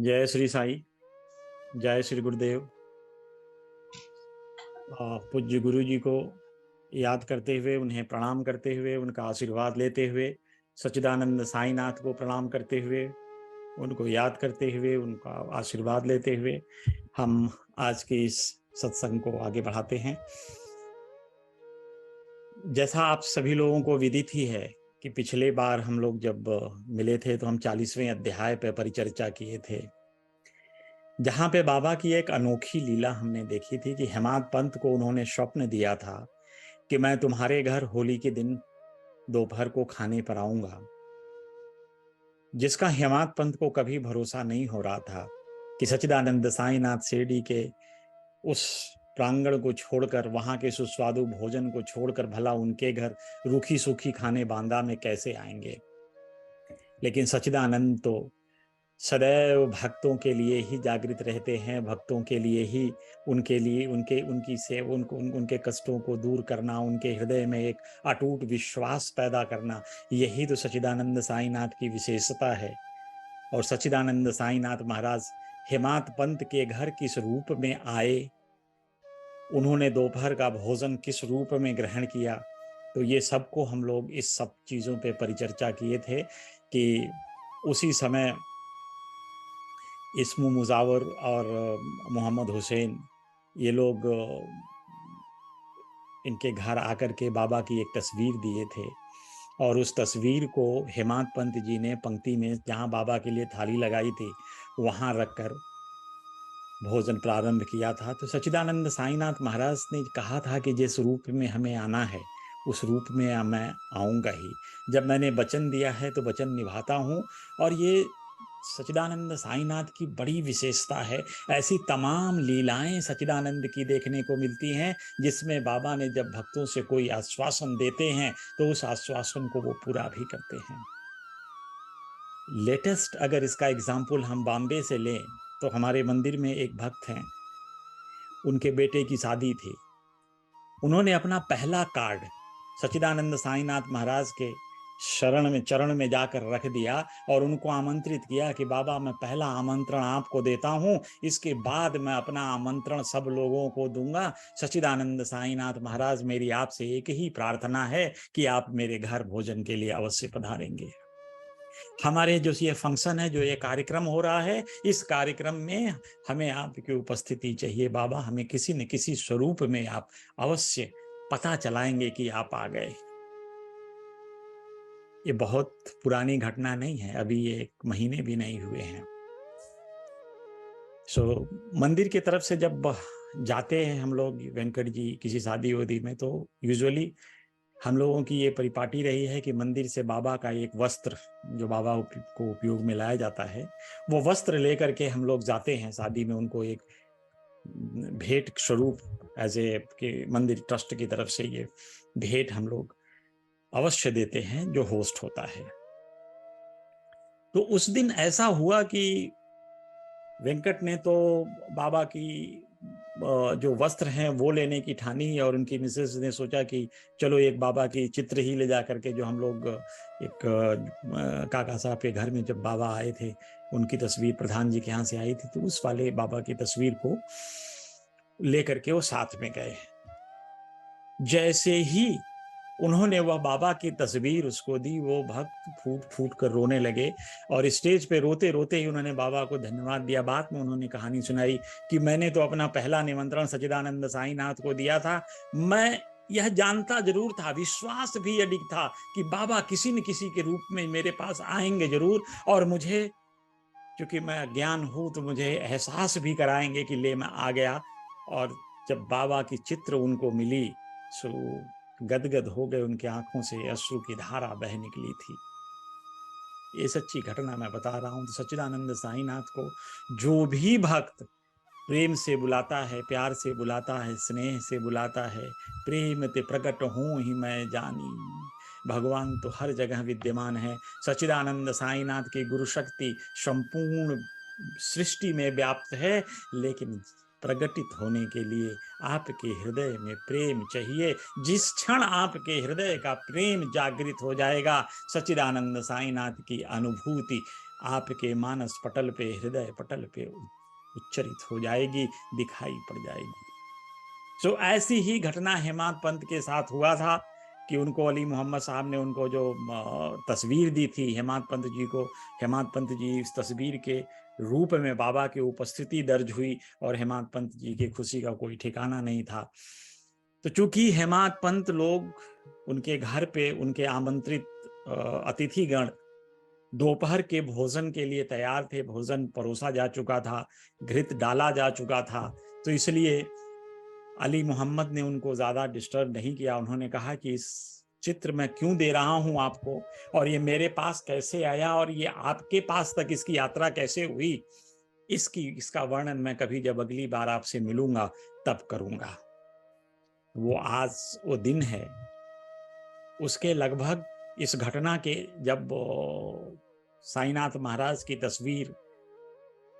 जय श्री साई। जय श्री गुरुदेव। पूज्य गुरु जी को याद करते हुए, उन्हें प्रणाम करते हुए, उनका आशीर्वाद लेते हुए, सच्चिदानंद साईनाथ को प्रणाम करते हुए, उनको याद करते हुए, उनका आशीर्वाद लेते हुए हम आज के इस सत्संग को आगे बढ़ाते हैं। जैसा आप सभी लोगों को विदित ही है कि पिछले बार हम लोग जब मिले थे तो हम 40वें अध्याय पर परिचर्चा किए थे, जहां पे बाबा की एक अनोखी लीला हमने देखी थी कि हेमाद पंत को उन्होंने स्वप्न दिया था कि मैं तुम्हारे घर होली के दिन दोपहर को खाने पर आऊंगा, जिसका हेमाद पंत को कभी भरोसा नहीं हो रहा था कि सच्चिदानंद साईनाथ शिरडी के उस प्रांगण को छोड़कर, वहां के सुस्वादु भोजन को छोड़कर भला उनके घर रूखी सूखी खाने बांदा में कैसे आएंगे। लेकिन सच्चिदानंद तो सदैव भक्तों के लिए ही जागृत रहते हैं, भक्तों के लिए ही, उनके लिए, उनकी सेवा, उनके कष्टों को दूर करना, उनके हृदय में एक अटूट विश्वास पैदा करना, यही तो सच्चिदानंद साईनाथ की विशेषता है। और सच्चिदानंद साईनाथ महाराज हेमाद पंत के घर किस रूप में आए, उन्होंने दोपहर का भोजन किस रूप में ग्रहण किया, तो ये सबको हम लोग इस सब चीज़ों पे परिचर्चा किए थे कि उसी समय इस्मू मुजावर और मोहम्मद हुसैन, ये लोग इनके घर आकर के बाबा की एक तस्वीर दिए थे, और उस तस्वीर को हेमाद पंत जी ने पंक्ति में जहाँ बाबा के लिए थाली लगाई थी वहाँ रखकर भोजन प्रारंभ किया था। तो सच्चिदानंद साईनाथ महाराज ने कहा था कि जिस रूप में हमें आना है उस रूप में मैं आऊँगा ही। जब मैंने वचन दिया है तो वचन निभाता हूँ, और ये सच्चिदानंद साईनाथ की बड़ी विशेषता है। ऐसी तमाम लीलाएं सच्चिदानंद की देखने को मिलती हैं जिसमें बाबा ने जब भक्तों से कोई आश्वासन देते हैं तो उस आश्वासन को वो पूरा भी करते हैं। लेटेस्ट अगर इसका एग्जाम्पल हम बॉम्बे से लें तो हमारे मंदिर में एक भक्त हैं, उनके बेटे की शादी थी। उन्होंने अपना पहला कार्ड सच्चिदानंद साईनाथ महाराज के शरण में, चरण में जाकर रख दिया और उनको आमंत्रित किया कि बाबा मैं पहला आमंत्रण आपको देता हूं, इसके बाद मैं अपना आमंत्रण सब लोगों को दूंगा। सच्चिदानंद साईनाथ महाराज, मेरी आपसे एक ही प्रार्थना है कि आप मेरे घर भोजन के लिए अवश्य पधारेंगे। हमारे जो ये फंक्शन है, जो ये कार्यक्रम हो रहा है, इस कार्यक्रम में हमें आपकी उपस्थिति चाहिए बाबा। हमें किसी न किसी स्वरूप में आप अवश्य पता चलाएंगे कि आप आ गए। ये बहुत पुरानी घटना नहीं है, अभी ये 1 महीने भी नहीं हुए हैं। मंदिर की तरफ से जब जाते हैं हम लोग वेंकट जी किसी शादी वादी में, तो यूजुअली हम लोगों की ये परिपाटी रही है कि मंदिर से बाबा का एक वस्त्र, जो बाबा को उपयोग में लाया जाता है, वो वस्त्र लेकर के हम लोग जाते हैं शादी में। उनको एक भेंट स्वरूप एज ए के मंदिर ट्रस्ट की तरफ से ये भेंट हम लोग अवश्य देते हैं जो होस्ट होता है। तो उस दिन ऐसा हुआ कि वेंकट ने तो बाबा की जो वस्त्र हैं वो लेने की ठानी, और उनकी मिसेस ने सोचा कि चलो एक बाबा की चित्र ही ले जा करके, जो हम लोग एक काका साहब के घर में जब बाबा आए थे उनकी तस्वीर प्रधान जी के यहाँ से आई थी, तो उस वाले बाबा की तस्वीर को लेकर के वो साथ में गए। जैसे ही उन्होंने वह बाबा की तस्वीर उसको दी, वो भक्त फूट फूट कर रोने लगे, और स्टेज पे रोते रोते ही उन्होंने बाबा को धन्यवाद दिया। बाद में उन्होंने कहानी सुनाई कि मैंने तो अपना पहला निमंत्रण सच्चिदानंद साईनाथ को दिया था। मैं यह जानता जरूर था, विश्वास भी अडिग था कि बाबा किसी न किसी के रूप में मेरे पास आएंगे जरूर, और मुझे, क्योंकि मैं अज्ञान हूं, तो मुझे एहसास भी कराएंगे कि ले मैं आ गया। और जब बाबा की चित्र उनको मिली सो गदगद हो गए, उनकी आंखों से अश्रु की धारा बह निकली थी। ये सच्ची घटना मैं बता रहा हूं। तो सच्चिदानंद साईनाथ को जो भी भक्त प्रेम से बुलाता है, प्यार से बुलाता है, स्नेह से बुलाता है, प्रेम ते प्रकट हूं ही मैं जानी, भगवान तो हर जगह विद्यमान है। सच्चिदानंद साईनाथ की गुरु शक्ति संपूर्ण सृष्टि में व्याप्त है, लेकिन प्रकटित होने के लिए आपके हृदय में प्रेम चाहिए। जिस क्षण आपके हृदय का प्रेम जागृत हो जाएगा, सच्चिदानंद साईनाथ की अनुभूति आपके मानस पटल पे, हृदय पटल पे उच्चरित हो जाएगी, दिखाई पड़ जाएगी। तो ऐसी ही घटना हेमाद पंत के साथ हुआ था कि उनको अली मोहम्मद साहब ने उनको जो तस्वीर दी थी हेमाद पंत जी को, हेमाद पंत जी इस तस्वीर के रूप में बाबा की उपस्थिति दर्ज हुई और हेमाद पंत जी की खुशी का कोई ठिकाना नहीं था। तो चूंकि हेमाद पंत लोग उनके घर पे उनके आमंत्रित अतिथिगण दोपहर के भोजन के लिए तैयार थे, भोजन परोसा जा चुका था, घृत डाला जा चुका था, तो इसलिए अली मोहम्मद ने उनको ज्यादा डिस्टर्ब नहीं किया। उन्होंने कहा कि इस चित्र मैं क्यों दे रहा हूं आपको, और ये मेरे पास कैसे आया, और ये आपके पास तक इसकी यात्रा कैसे हुई, इसका वर्णन मैं कभी जब अगली बार आपसे मिलूंगा तब करूंगा। वो आज वो दिन है, उसके लगभग इस घटना के जब साईनाथ महाराज की तस्वीर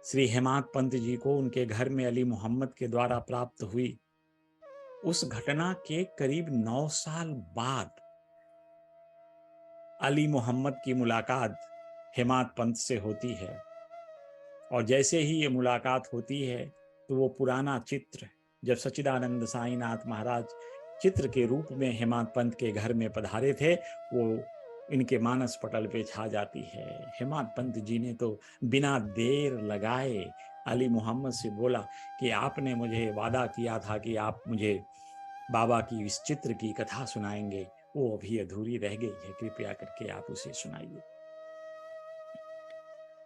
श्री हेमाद पंत जी को उनके घर में अली मोहम्मद के द्वारा प्राप्त हुई, उस घटना के करीब 9 साल बाद अली मोहम्मद की मुलाकात हेमाद पंत से होती है। और जैसे ही ये मुलाकात होती है तो वो पुराना चित्र, जब सच्चिदानंद साईनाथ महाराज चित्र के रूप में हेमाद पंत के घर में पधारे थे, वो इनके मानस पटल पे छा जाती है। हेमाद पंत जी ने तो बिना देर लगाए अली मोहम्मद से बोला कि आपने मुझे वादा किया था कि आप मुझे बाबा की इस चित्र की कथा सुनाएंगे, वो अभी अधूरी रह गई है, कृपया करके आप उसे सुनाइए।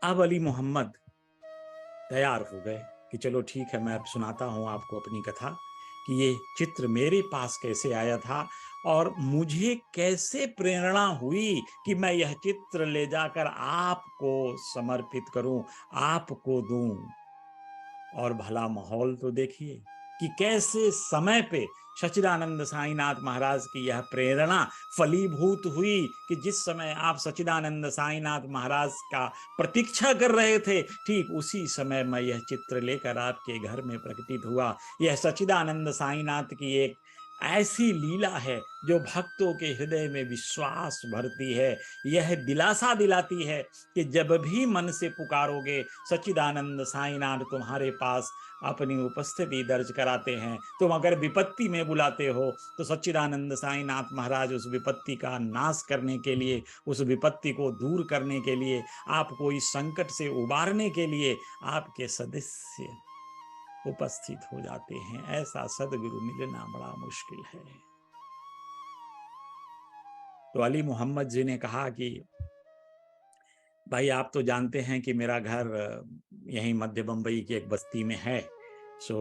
अब अली मोहम्मद तैयार हो गए कि चलो ठीक है, मैं अब सुनाता हूं आपको अपनी कथा कि ये चित्र मेरे पास कैसे आया था और मुझे कैसे प्रेरणा हुई कि मैं यह चित्र ले जाकर आपको समर्पित करूं, आपको दूं। और भला माहौल तो देखिए कि कैसे समय पे सच्चिदानंद साईनाथ महाराज की यह प्रेरणा फलीभूत हुई कि जिस समय आप सच्चिदानंद साईनाथ महाराज का प्रतीक्षा कर रहे थे, ठीक उसी समय मैं यह चित्र लेकर आपके घर में प्रकटित हुआ। यह सच्चिदानंद साईनाथ की एक ऐसी लीला है जो भक्तों के हृदय में विश्वास भरती है, यह दिलासा दिलाती है कि जब भी मन से पुकारोगे सच्चिदानंद साईनाथ तुम्हारे पास अपनी उपस्थिति दर्ज कराते हैं। तुम अगर विपत्ति में बुलाते हो तो सच्चिदानंद साईनाथ महाराज उस विपत्ति का नाश करने के लिए, उस विपत्ति को दूर करने के लिए, आपको इस संकट से उबारने के लिए आपके सदस्य उपस्थित हो जाते हैं। ऐसा सदगुरु मिलना बड़ा मुश्किल है। तो अली मोहम्मद जी ने कहा कि भाई आप तो जानते हैं कि मेरा घर यहीं मध्य बम्बई की एक बस्ती में है। सो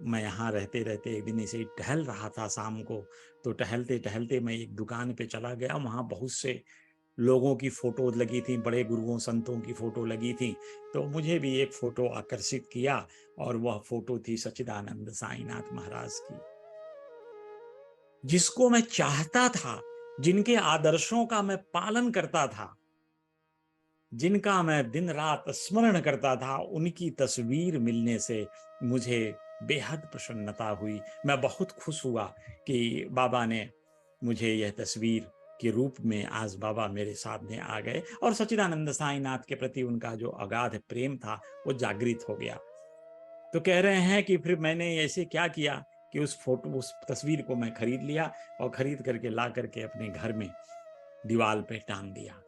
मैं यहाँ रहते रहते एक दिन ऐसे ही टहल रहा था शाम को, तो टहलते टहलते मैं एक दुकान पे चला गया। वहाँ बहुत से लोगों की फोटो लगी थी, बड़े गुरुओं संतों की फोटो लगी थी, तो मुझे भी एक फोटो आकर्षित किया और वह फोटो थी सच्चिदानंद साईनाथ महाराज की, जिसको मैं चाहता था, जिनके आदर्शों का मैं पालन करता था, जिनका मैं दिन रात स्मरण करता था। उनकी तस्वीर मिलने से मुझे बेहद प्रसन्नता हुई। मैं बहुत खुश हुआ कि बाबा ने मुझे यह तस्वीर के रूप में आज बाबा मेरे सामने आ गए और सच्चिदानंद साईनाथ के प्रति उनका जो अगाध प्रेम था वो जागृत हो गया। तो कह रहे हैं कि फिर मैंने ऐसे क्या किया कि उस तस्वीर को मैं खरीद लिया और खरीद करके ला करके अपने घर में दीवार पे टांग दिया।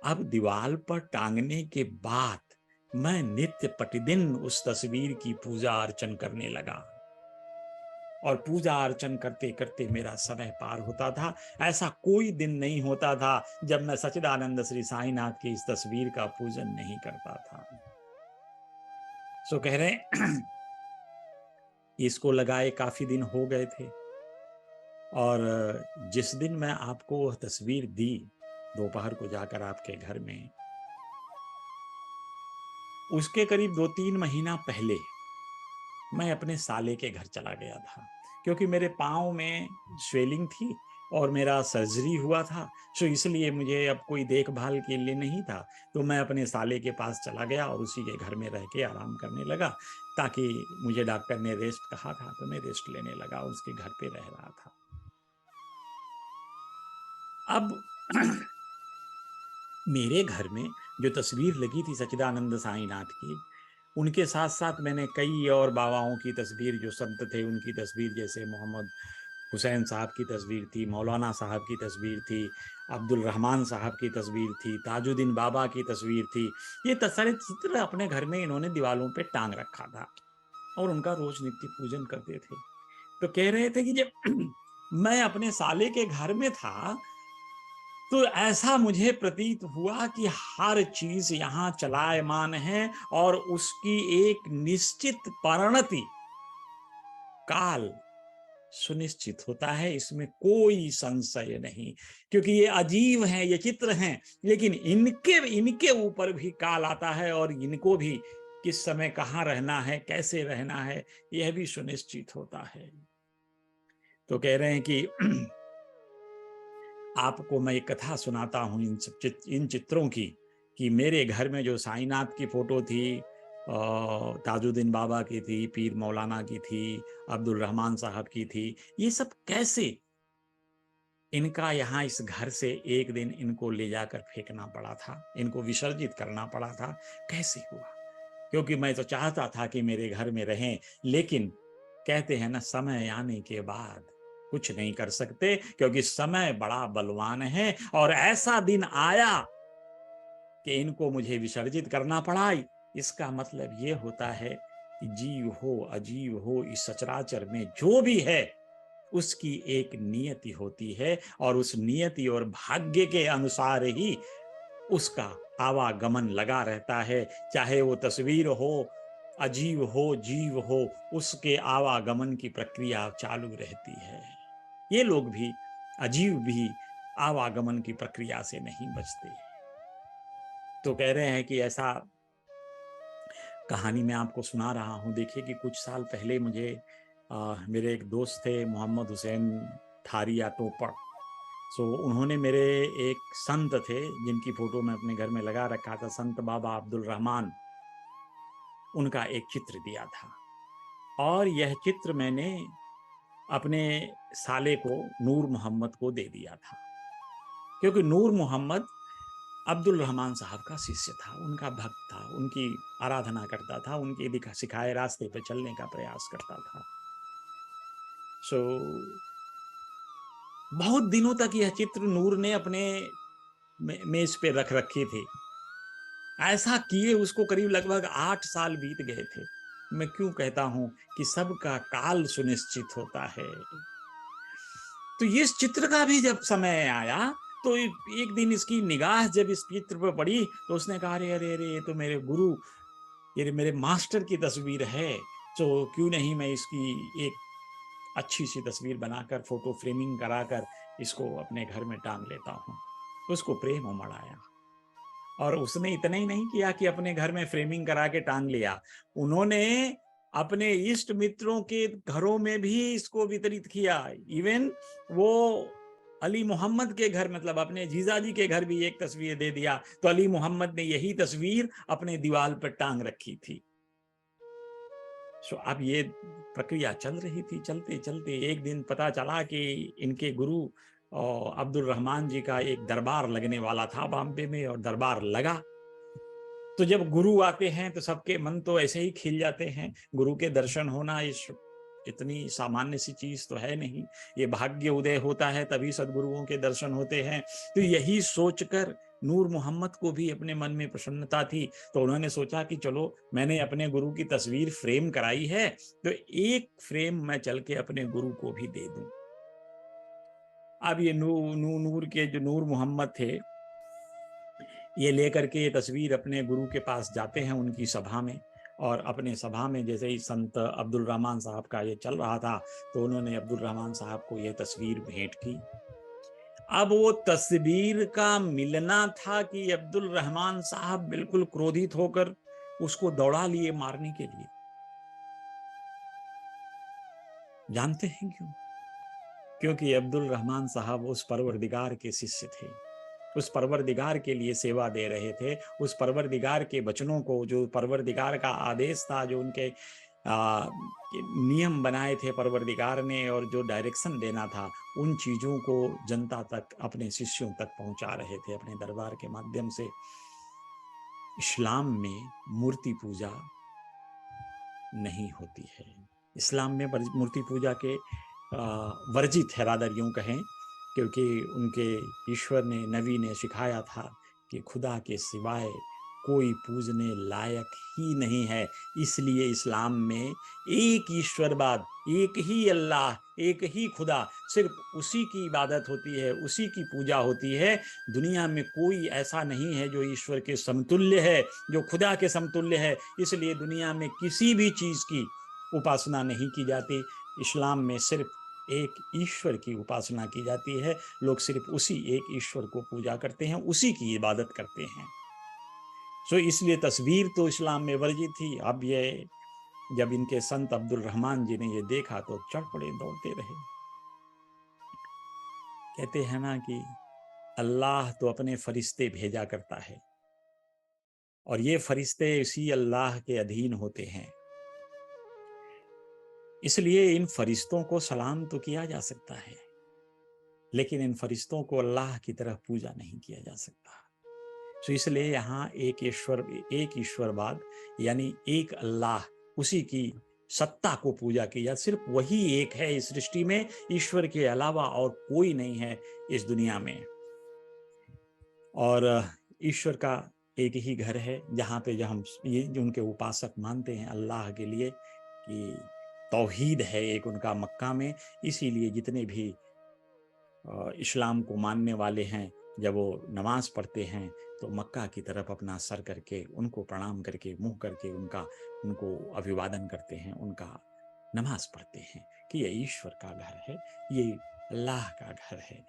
अब दीवार पर टांगने के बाद मैं नित्य प्रतिदिन उस तस्वीर की पूजा अर्चन करने लगा और पूजा अर्चन करते करते मेरा समय पार होता था। ऐसा कोई दिन नहीं होता था जब मैं सच्चिदानंद श्री साईनाथ की इस तस्वीर का पूजन नहीं करता था। सो कह रहे इसको लगाए काफी दिन हो गए थे और जिस दिन मैं आपको वह तस्वीर दी दोपहर को जाकर आपके घर में, उसके करीब 2-3 महीना पहले मैं अपने साले के घर चला गया था, क्योंकि मेरे पाँव में स्वेलिंग थी और मेरा सर्जरी हुआ था। सो इसलिए मुझे अब कोई देखभाल के लिए नहीं था, तो मैं अपने साले के पास चला गया और उसी के घर में रह के आराम करने लगा, ताकि मुझे डॉक्टर ने रेस्ट कहा था तो मैं रेस्ट लेने लगा, उसके घर पे रह रहा था। अब मेरे घर में जो तस्वीर लगी थी सच्चिदानंद साईनाथ की, उनके साथ साथ मैंने कई और बाबाओं की तस्वीर, जो संत थे उनकी तस्वीर, जैसे मोहम्मद हुसैन साहब की तस्वीर थी, मौलाना साहब की तस्वीर थी, अब्दुल रहमान साहब की तस्वीर थी, ताजुद्दीन बाबा की तस्वीर थी। ये सारे चित्र अपने घर में इन्होंने दीवालों पे टांग रखा था और उनका रोज नित्य पूजन करते थे। तो कह रहे थे कि जब मैं अपने साले के घर में था तो ऐसा मुझे प्रतीत हुआ कि हर चीज यहाँ चलायमान है और उसकी एक निश्चित परिणति, काल सुनिश्चित होता है, इसमें कोई संशय नहीं। क्योंकि ये अजीब हैं, ये चित्र हैं, लेकिन इनके इनके ऊपर भी काल आता है और इनको भी किस समय कहाँ रहना है, कैसे रहना है, यह भी सुनिश्चित होता है। तो कह रहे हैं कि आपको मैं एक कथा सुनाता हूँ इन चित्रों की, कि मेरे घर में जो साईनाथ की फोटो थी, ताजुद्दीन बाबा की थी, पीर मौलाना की थी, अब्दुल रहमान साहब की थी, ये सब कैसे इनका यहाँ इस घर से एक दिन इनको ले जाकर फेंकना पड़ा था, इनको विसर्जित करना पड़ा था, कैसे हुआ? क्योंकि मैं तो चाहता था कि मेरे घर में रहें, लेकिन कहते हैं ना, समय आने के बाद कुछ नहीं कर सकते, क्योंकि समय बड़ा बलवान है। और ऐसा दिन आया कि इनको मुझे विसर्जित करना पड़ा। इसका मतलब ये होता है कि जीव हो अजीव हो, इस सचराचर में जो भी है उसकी एक नियति होती है, और उस नियति और भाग्य के अनुसार ही उसका आवागमन लगा रहता है। चाहे वो तस्वीर हो, अजीव हो, जीव हो, उसके आवागमन की प्रक्रिया चालू रहती है। ये लोग भी, अजीव भी, आवागमन की प्रक्रिया से नहीं बचते। तो कह रहे हैं कि ऐसा कहानी मैं आपको सुना रहा हूँ। देखिए कि कुछ साल पहले मुझे मेरे एक दोस्त थे, मोहम्मद हुसैन थारी या टोपड़। सो उन्होंने मेरे एक संत थे जिनकी फोटो मैं अपने घर में लगा रखा था, संत बाबा अब्दुल रहमान, उनका एक चित्र दिया था। और यह चित्र मैंने अपने साले को, नूर मोहम्मद को दे दिया था, क्योंकि नूर मोहम्मद अब्दुल रहमान साहब का शिष्य था, उनका भक्त था, उनकी आराधना करता था, उनके सिखाए रास्ते पर चलने का प्रयास करता था। सो बहुत दिनों तक यह चित्र नूर ने अपने मेज पे रख रखी थी। ऐसा किए उसको करीब लगभग 8 साल बीत गए थे। मैं क्यों कहता हूं कि सबका काल सुनिश्चित होता है। तो इस चित्र का भी जब समय आया, तो एक दिन इसकी निगाह जब इस चित्र पर पड़ी, तो उसने कहा, अरे अरे अरे, ये तो मेरे गुरु, ये मेरे मास्टर की तस्वीर है। तो क्यों नहीं मैं इसकी एक अच्छी सी तस्वीर बनाकर, फोटो फ्रेमिंग कराकर इसको अपने घर में टांग लेता हूँ। उसको प्रेम उमड़ आया, और उसने इतना ही नहीं किया कि अपने घर में फ्रेमिंग करा के टांग लिया, उन्होंने अपने इष्ट मित्रों के घरों में भी इसको वितरित किया। इवन वो अली मोहम्मद के घर, मतलब अपने जीजाजी के घर भी एक तस्वीर दे दिया, तो अली मोहम्मद ने यही तस्वीर अपने दीवार पर टांग रखी थी। सो अब ये प्रक्रिया चल रही थी। चलते चलते एक दिन पता चला कि इनके गुरु अब्दुल रहमान जी का एक दरबार लगने वाला था बॉम्बे में, और दरबार लगा। तो जब गुरु आते हैं तो सबके मन तो ऐसे ही खिल जाते हैं। गुरु के दर्शन होना इतनी सामान्य सी चीज तो है नहीं, ये भाग्य उदय होता है तभी सदगुरुओं के दर्शन होते हैं। तो यही सोचकर नूर मोहम्मद को भी अपने मन में प्रसन्नता थी, तो उन्होंने सोचा कि चलो, मैंने अपने गुरु की तस्वीर फ्रेम कराई है, तो एक फ्रेम मैं चल के अपने गुरु को भी दे दूं। अब ये नूर के जो नूर मोहम्मद थे, ये लेकर के ये तस्वीर अपने गुरु के पास जाते हैं उनकी सभा में, और अपने सभा में जैसे ही संत अब्दुल रहमान साहब का ये चल रहा था, तो उन्होंने अब्दुल रहमान साहब को ये तस्वीर भेंट की। अब वो तस्वीर का मिलना था कि अब्दुल रहमान साहब बिल्कुल क्रोधित होकर उसको दौड़ा लिए मारने के लिए। जानते हैं क्यों? क्योंकि अब्दुल रहमान साहब उस परवरदिगार के शिष्य थे, उस परवरदिगार के लिए सेवा दे रहे थे, उस परवरदिगार के वचनों को, जो परवरदिगार का आदेश था, जो उनके नियम बनाए थे परवरदिगार ने और जो डायरेक्शन देना था, उन चीज़ों को जनता तक, अपने शिष्यों तक पहुंचा रहे थे अपने दरबार के माध्यम से। इस्लाम में मूर्ति पूजा नहीं होती है। इस्लाम में मूर्ति पूजा के वर्जित है, रादर यूं कहें, क्योंकि उनके ईश्वर ने, नबी ने सिखाया था कि खुदा के सिवाय कोई पूजने लायक ही नहीं है। इसलिए इस्लाम में एक ईश्वरवाद, एक ही अल्लाह, एक ही खुदा, सिर्फ उसी की इबादत होती है, उसी की पूजा होती है। दुनिया में कोई ऐसा नहीं है जो ईश्वर के समतुल्य है, जो खुदा के समतुल्य है। इसलिए दुनिया में किसी भी चीज़ की उपासना नहीं की जाती। इस्लाम में सिर्फ एक ईश्वर की उपासना की जाती है। लोग सिर्फ उसी एक ईश्वर को पूजा करते हैं, उसी की इबादत करते हैं। सो इसलिए तस्वीर तो इस्लाम में वर्जित थी। अब ये जब इनके संत अब्दुल रहमान जी ने ये देखा तो चढ़ पड़े, दौड़ते रहे। कहते हैं ना कि अल्लाह तो अपने फरिश्ते भेजा करता है और ये फरिश्ते उसी अल्लाह के अधीन होते हैं। इसलिए इन फरिश्तों को सलाम तो किया जा सकता है, लेकिन इन फरिश्तों को अल्लाह की तरह पूजा नहीं किया जा सकता। तो इसलिए यहाँ एक ईश्वरवाद, यानी एक अल्लाह, उसी की सत्ता को पूजा की जा। सिर्फ वही एक है इस सृष्टि में, ईश्वर के अलावा और कोई नहीं है इस दुनिया में। और ईश्वर का एक ही घर है जहाँ पे जो हम ये जो उनके उपासक मानते हैं अल्लाह के लिए कि तौहीद है एक उनका मक्का में। इसीलिए जितने भी इस्लाम को मानने वाले हैं, जब वो नमाज पढ़ते हैं तो मक्का की तरफ अपना सर करके, उनको प्रणाम करके, मुंह करके उनको अभिवादन करते हैं, उनका नमाज पढ़ते हैं कि ये ईश्वर का घर है, ये अल्लाह का घर है।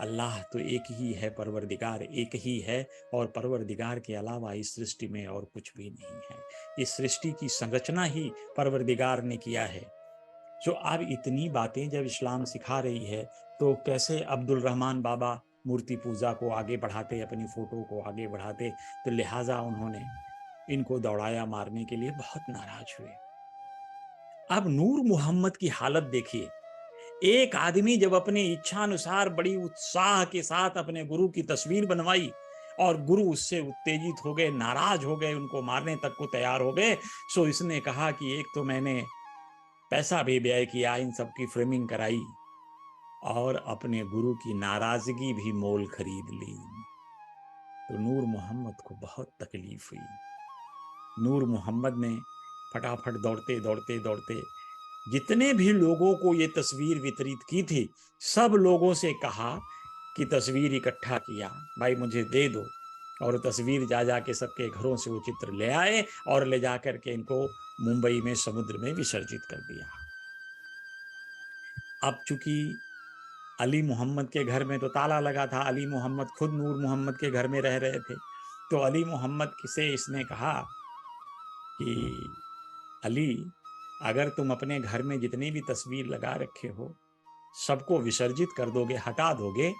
अल्लाह तो एक ही है, परवरदिगार एक ही है, और परवरदिगार के अलावा इस सृष्टि में और कुछ भी नहीं है। इस सृष्टि की संरचना ही परवरदिगार ने किया है। जो अब इतनी बातें जब इस्लाम सिखा रही है, तो कैसे अब्दुल रहमान बाबा मूर्ति पूजा को आगे बढ़ाते, अपनी फोटो को आगे बढ़ाते। तो लिहाजा उन्होंने इनको दौड़ाया मारने के लिए, बहुत नाराज हुए। अब नूर मोहम्मद की हालत देखिए। एक आदमी जब अपने इच्छा अनुसार बड़ी उत्साह के साथ अपने गुरु की तस्वीर बनवाई और गुरु उससे उत्तेजित हो गए, नाराज हो गए, उनको मारने तक को तैयार हो गए। सो इसने कहा कि एक तो मैंने पैसा भी व्यय किया, इन सब की फ्रेमिंग कराई, और अपने गुरु की नाराजगी भी मोल खरीद ली। तो नूर मोहम्मद को बहुत तकलीफ हुई। नूर मोहम्मद ने फटाफट दौड़ते दौड़ते दौड़ते जितने भी लोगों को ये तस्वीर वितरित की थी, सब लोगों से कहा कि तस्वीर इकट्ठा किया, भाई मुझे दे दो। और तस्वीर जा जा के सबके घरों से वो चित्र ले आए और ले जा करके इनको मुंबई में समुद्र में विसर्जित कर दिया। अब चूंकि अली मोहम्मद के घर में तो ताला लगा था, अली मोहम्मद खुद नूर मोहम्मद के घर में रह रहे थे, तो अली मोहम्मद से इसने कहा कि अली, अगर तुम अपने घर में जितनी भी तस्वीर लगा रखे हो सबको विसर्जित कर दोगे, हटा दोगे,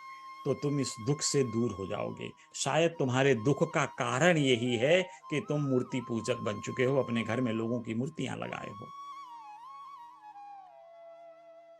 तो तुम इस दुख से दूर हो जाओगे। शायद तुम्हारे दुख का कारण यही है कि तुम मूर्ति पूजक बन चुके हो, अपने घर में लोगों की मूर्तियां लगाए हो।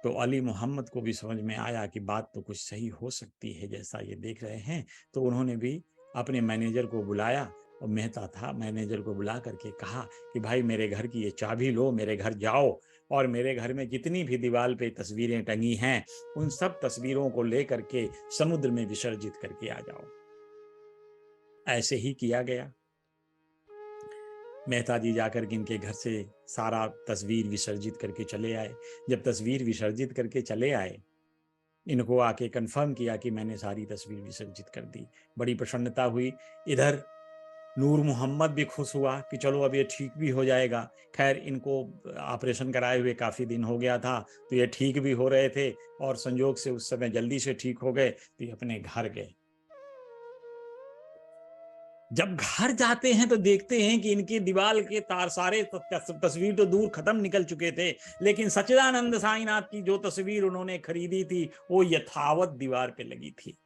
तो अली मोहम्मद को भी समझ में आया कि बात तो कुछ सही हो सकती है जैसा ये देख रहे हैं। तो उन्होंने भी अपने मैनेजर को बुलाया, और मेहता था, मैनेजर को बुला करके कहा कि भाई मेरे घर की ये चाबी लो, मेरे घर जाओ और मेरे घर में जितनी भी दीवार पे तस्वीरें टंगी हैं उन सब तस्वीरों को ले करके समुद्र में विसर्जित करके आ जाओ। ऐसे ही किया गया। मेहता जी जाकर के इनके घर से सारा तस्वीर विसर्जित करके चले आए। जब तस्वीर विसर्जित करके चले आए, इनको आके कंफर्म किया कि मैंने सारी तस्वीर विसर्जित कर दी। बड़ी प्रसन्नता हुई। इधर नूर मोहम्मद भी खुश हुआ कि चलो अब ये ठीक भी हो जाएगा। खैर इनको ऑपरेशन कराए हुए काफ़ी दिन हो गया था, तो ये ठीक भी हो रहे थे और संयोग से उस समय जल्दी से ठीक हो गए, तो ये अपने घर गए। जब घर जाते हैं तो देखते हैं कि इनकी दीवार के तार सारे तस्वीर तो दूर खत्म निकल चुके थे, लेकिन सच्चिदानंद साईनाथ की जो तस्वीर उन्होंने खरीदी थी वो यथावत दीवार पे लगी थी।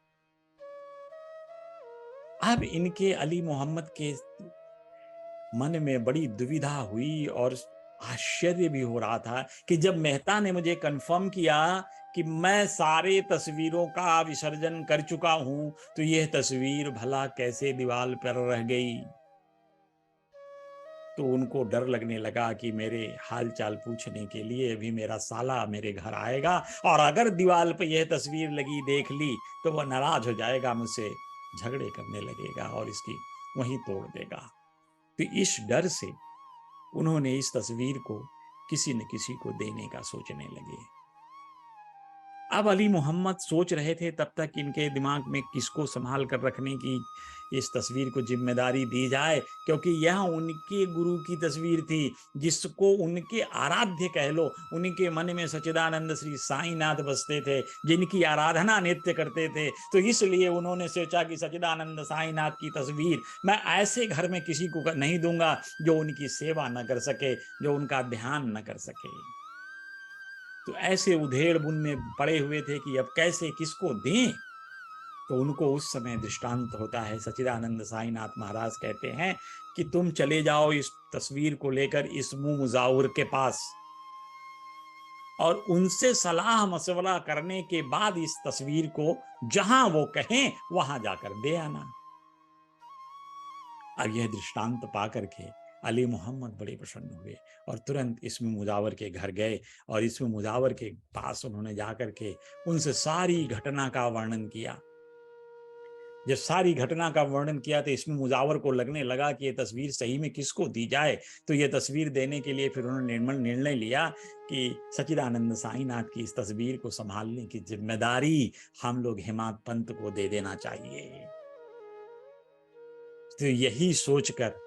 अब इनके अली मोहम्मद के मन में बड़ी दुविधा हुई और आश्चर्य भी हो रहा था कि जब मेहता ने मुझे कंफर्म किया कि मैं सारे तस्वीरों का विसर्जन कर चुका हूं, तो यह तस्वीर भला कैसे दीवार पर रह गई। तो उनको डर लगने लगा कि मेरे हाल चाल पूछने के लिए अभी मेरा साला मेरे घर आएगा, और अगर दीवार पे यह तस्वीर लगी देख ली तो वह नाराज हो जाएगा, मुझसे झगड़े करने लगेगा और इसकी वहीं तोड़ देगा। तो इस डर से उन्होंने इस तस्वीर को किसी न किसी को देने का सोचने लगे। अब अली मोहम्मद सोच रहे थे तब तक इनके दिमाग में किसको संभाल कर रखने की इस तस्वीर को जिम्मेदारी दी जाए, क्योंकि यह उनके गुरु की तस्वीर थी, जिसको उनके आराध्य कह लो। उनके मन में सच्चिदानंद श्री साईनाथ बसते थे, जिनकी आराधना नित्य करते थे। तो इसलिए उन्होंने सोचा कि सच्चिदानंद साईनाथ की तस्वीर मैं ऐसे घर में किसी को नहीं दूंगा जो उनकी सेवा न कर सके, जो उनका ध्यान न कर सके। तो ऐसे उधेड़ बुन में पड़े हुए थे कि अब कैसे किसको दें। तो उनको उस समय दृष्टांत होता है, सच्चिदानंद साईनाथ महाराज कहते हैं कि तुम चले जाओ इस तस्वीर को लेकर इस्मू मुजावर के पास, और उनसे सलाह मशवरा करने के बाद इस तस्वीर को जहां वो कहें वहां जाकर दे आना। अब यह दृष्टांत पा करके अली मोहम्मद बड़े प्रसन्न हुए और तुरंत इसमें मुजावर के घर गए, और इसमें मुजावर के पास उन्होंने जाकर के उनसे सारी घटना का वर्णन किया। जब सारी घटना का वर्णन किया तो इसमें मुजावर को लगने लगा कि ये तस्वीर सही में किसको दी जाए। तो ये तस्वीर देने के लिए फिर उन्होंने निर्णय लिया कि सच्चिदानंद साईनाथ की इस तस्वीर को संभालने की जिम्मेदारी हम लोग हेमाद पंत को दे देना चाहिए। तो यही सोचकर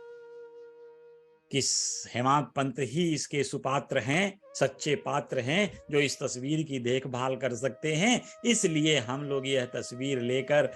कि हेमाद पंत ही इसके सुपात्र हैं, सच्चे पात्र हैं, जो इस तस्वीर की देखभाल कर सकते हैं, इसलिए हम लोग यह तस्वीर लेकर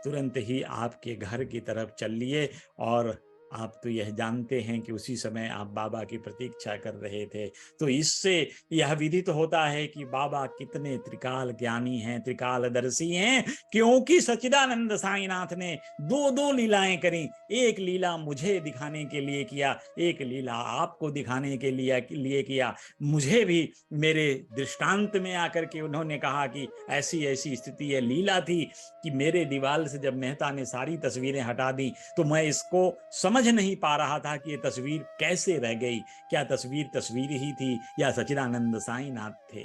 तुरंत ही आपके घर की तरफ चल लिए। और आप तो यह जानते हैं कि उसी समय आप बाबा की प्रतीक्षा कर रहे थे। तो इससे यह विदित होता है कि बाबा कितने त्रिकाल ज्ञानी हैं, त्रिकालदर्शी हैं, क्योंकि सच्चिदानंद साईनाथ ने दो दो लीलाएं करी। एक लीला मुझे दिखाने के लिए किया, एक लीला आपको दिखाने के लिए किया। मुझे भी मेरे दृष्टांत में आकर के उन्होंने कहा कि ऐसी ऐसी स्थिति है। लीला थी कि मेरे दीवार से जब मेहता ने सारी तस्वीरें हटा दी तो मैं इसको समझ नहीं पा रहा था कि ये तस्वीर कैसे रह गई। क्या तस्वीर तस्वीर ही थी या सच्चिदानंद साईनाथ थे?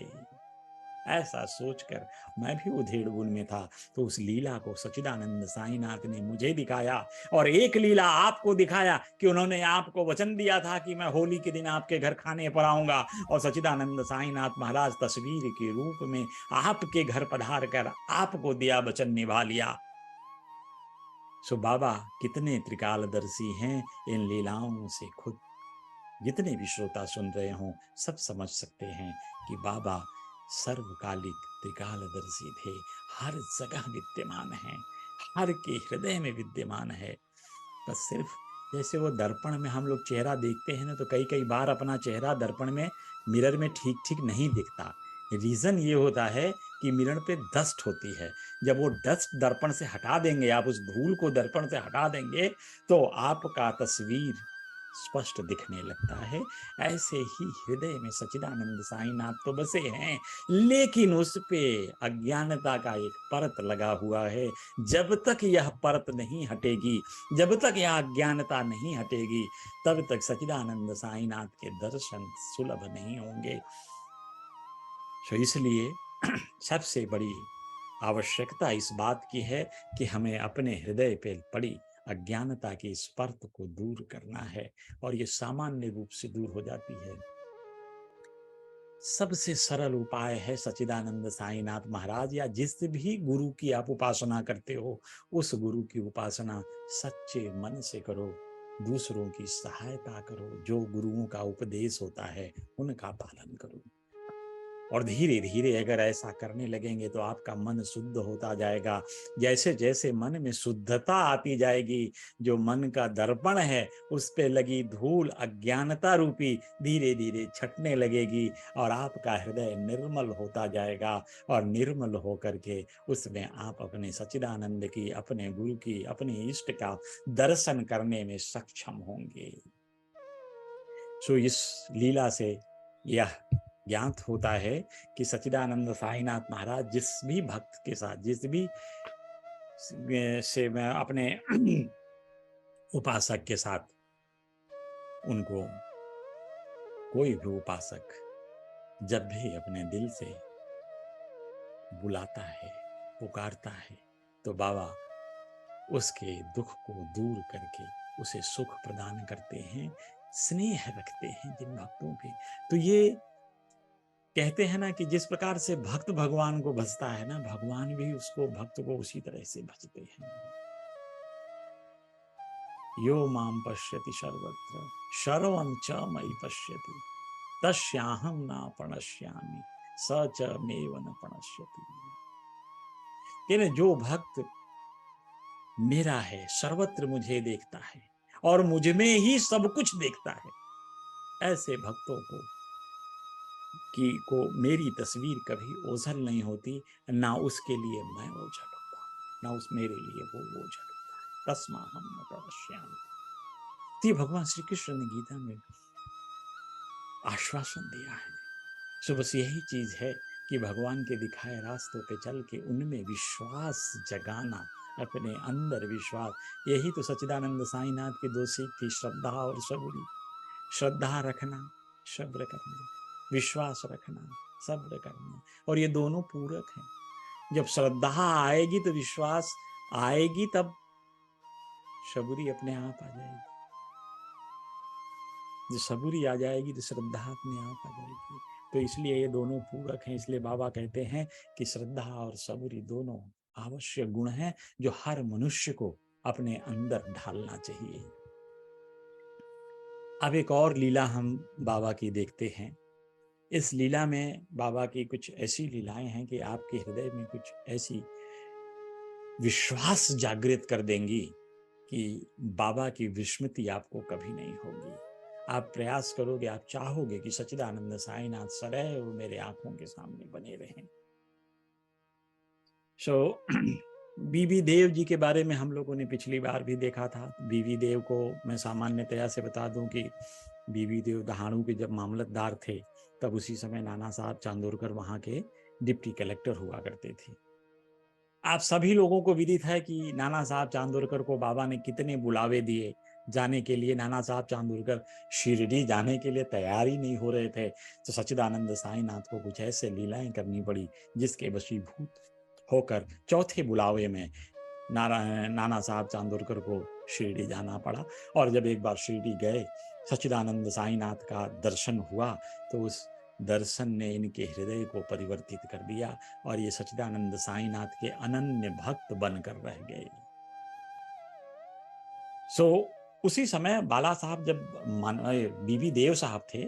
ऐसा सोचकर मैं भी उधेड़-बुन में था। तो उस लीला को सच्चिदानंद साईनाथ ने मुझे दिखाया, और एक लीला आपको दिखाया कि उन्होंने आपको वचन दिया था कि मैं होली के दिन आपके घर खाने पर आऊंगा, और सच्चिदानंद साईनाथ महाराज तस्वीर के रूप में आपके घर पधार कर आपको दिया वचन निभा लिया। सो बाबा कितने त्रिकालदर्शी हैं, इन लीलाओं से खुद जितने भी श्रोता सुन रहे हों सब समझ सकते हैं कि बाबा सर्वकालिक त्रिकालदर्शी थे, हर जगह विद्यमान हैं, हर के हृदय में विद्यमान है। बस सिर्फ जैसे वो दर्पण में हम लोग चेहरा देखते हैं ना, तो कई कई बार अपना चेहरा दर्पण में मिरर में ठीक ठीक नहीं दिखता। रीजन ये होता है कि मिरर पे डस्ट होती है। जब वो डस्ट दर्पण से हटा देंगे, आप उस धूल को दर्पण से हटा देंगे, तो आपका तस्वीर स्पष्ट दिखने लगता है। ऐसे ही हृदय में सच्चिदानंद साईनाथ तो बसे हैं, लेकिन उस पे अज्ञानता का एक परत लगा हुआ है। जब तक यह परत नहीं हटेगी, जब तक यह अज्ञानता नहीं हटेगी, तब तक सच्चिदानंद साईनाथ के दर्शन सुलभ नहीं होंगे। तो इसलिए सबसे बड़ी आवश्यकता इस बात की है कि हमें अपने हृदय पे पड़ी अज्ञानता की इस परत को दूर करना है, और ये सामान्य रूप से दूर हो जाती है। सबसे सरल उपाय है सच्चिदानंद साईनाथ महाराज या जिस भी गुरु की आप उपासना करते हो, उस गुरु की उपासना सच्चे मन से करो, दूसरों की सहायता करो, जो गुरुओं का उपदेश होता है उनका पालन करो। और धीरे धीरे अगर ऐसा करने लगेंगे तो आपका मन शुद्ध होता जाएगा। जैसे जैसे मन में शुद्धता आती जाएगी, जो मन का दर्पण है उस पे लगी धूल अज्ञानता रूपी धीरे धीरे छटने लगेगी, और आपका हृदय निर्मल होता जाएगा। और निर्मल होकर के उसमें आप अपने सच्चिदानंद की, अपने गुरु की, अपने इष्ट का दर्शन करने में सक्षम होंगे। सो इस लीला से यह ज्ञात होता है कि सच्चिदानंद साईनाथ महाराज जिस भी भक्त के साथ, जिस भी से मैं अपने उपासक के साथ, उनको कोई भी उपासक जब भी अपने दिल से बुलाता है, पुकारता है, तो बाबा उसके दुख को दूर करके उसे सुख प्रदान करते हैं, स्नेह रखते हैं जिन भक्तों पे। तो ये कहते हैं ना कि जिस प्रकार से भक्त भगवान को भजता है ना, भगवान भी उसको, भक्त को उसी तरह से भजते हैं। यो माम पश्यति सर्वत्र सर्वं च मयि पश्यति तस्याहं न प्रणश्यामि स च मेव न प्रणश्यति। यानी जो भक्त मेरा है, सर्वत्र मुझे देखता है और मुझ में ही सब कुछ देखता है, ऐसे भक्तों को मेरी तस्वीर कभी ओझल नहीं होती, ना उसके लिए मैं ओझल होता, ना उस मेरे लिए वो ओझल होता है। तस्माहं न प्रणश्यामि। तो भगवान श्री कृष्ण ने गीता में आश्वासन दिया है। सो बस यही चीज है कि भगवान के दिखाए रास्तों पे चल के उनमें विश्वास जगाना, अपने अंदर विश्वास। यही तो सच्चिदानंद साईनाथ की दो सीख थी, श्रद्धा और सबूरी। श्रद्धा रखना, सब्र करना, विश्वास रखना, सब्र करना, और ये दोनों पूरक हैं। जब श्रद्धा आएगी तो विश्वास आएगी, तब सबूरी अपने आप आ जाएगी। जब सबूरी आ जाएगी तो श्रद्धा अपने आप आ जाएगी। तो इसलिए ये दोनों पूरक हैं। इसलिए बाबा कहते हैं कि श्रद्धा और सबूरी दोनों आवश्यक गुण हैं जो हर मनुष्य को अपने अंदर ढालना चाहिए। अब एक और लीला हम बाबा की देखते हैं। इस लीला में बाबा की कुछ ऐसी लीलाएं हैं कि आपके हृदय में कुछ ऐसी विश्वास जागृत कर देंगी कि बाबा की विस्मृति आपको कभी नहीं होगी। आप प्रयास करोगे, आप चाहोगे कि सच्चिदानंद साईनाथ सदैव मेरे आंखों के सामने बने रहें। बीवी देव जी के बारे में हम लोगों ने पिछली बार भी देखा था। बीवी देव को मैं सामान्यतया से बता दूं कि बीवी देव दहाड़ू के जब मामलतदार थे, तब उसी समय नाना साहब चांदोरकर वहां के डिप्टी कलेक्टर हुआ करते थे। आप सभी लोगों को विदित है कि नाना साहब चांदोरकर को बाबा ने कितने बुलावे दिए जाने के लिए। नाना साहब चांदोरकर शिरडी जाने के लिए तैयार ही नहीं हो रहे थे, तो सच्चिदानंद साईनाथ को कुछ ऐसे लीलाएं करनी पड़ी जिसके वशीभूत होकर चौथे बुलावे में नाना साहब चांदोरकर को शिरडी जाना पड़ा। और जब एक बार शिरडी गए, सच्चिदानंद साईनाथ का दर्शन हुआ, तो उस दर्शन ने इनके हृदय को परिवर्तित कर दिया और ये सच्चिदानंद साईनाथ के अनन्य भक्त बनकर रह गए। उसी समय बाला साहब जब बीवी देव साहब थे,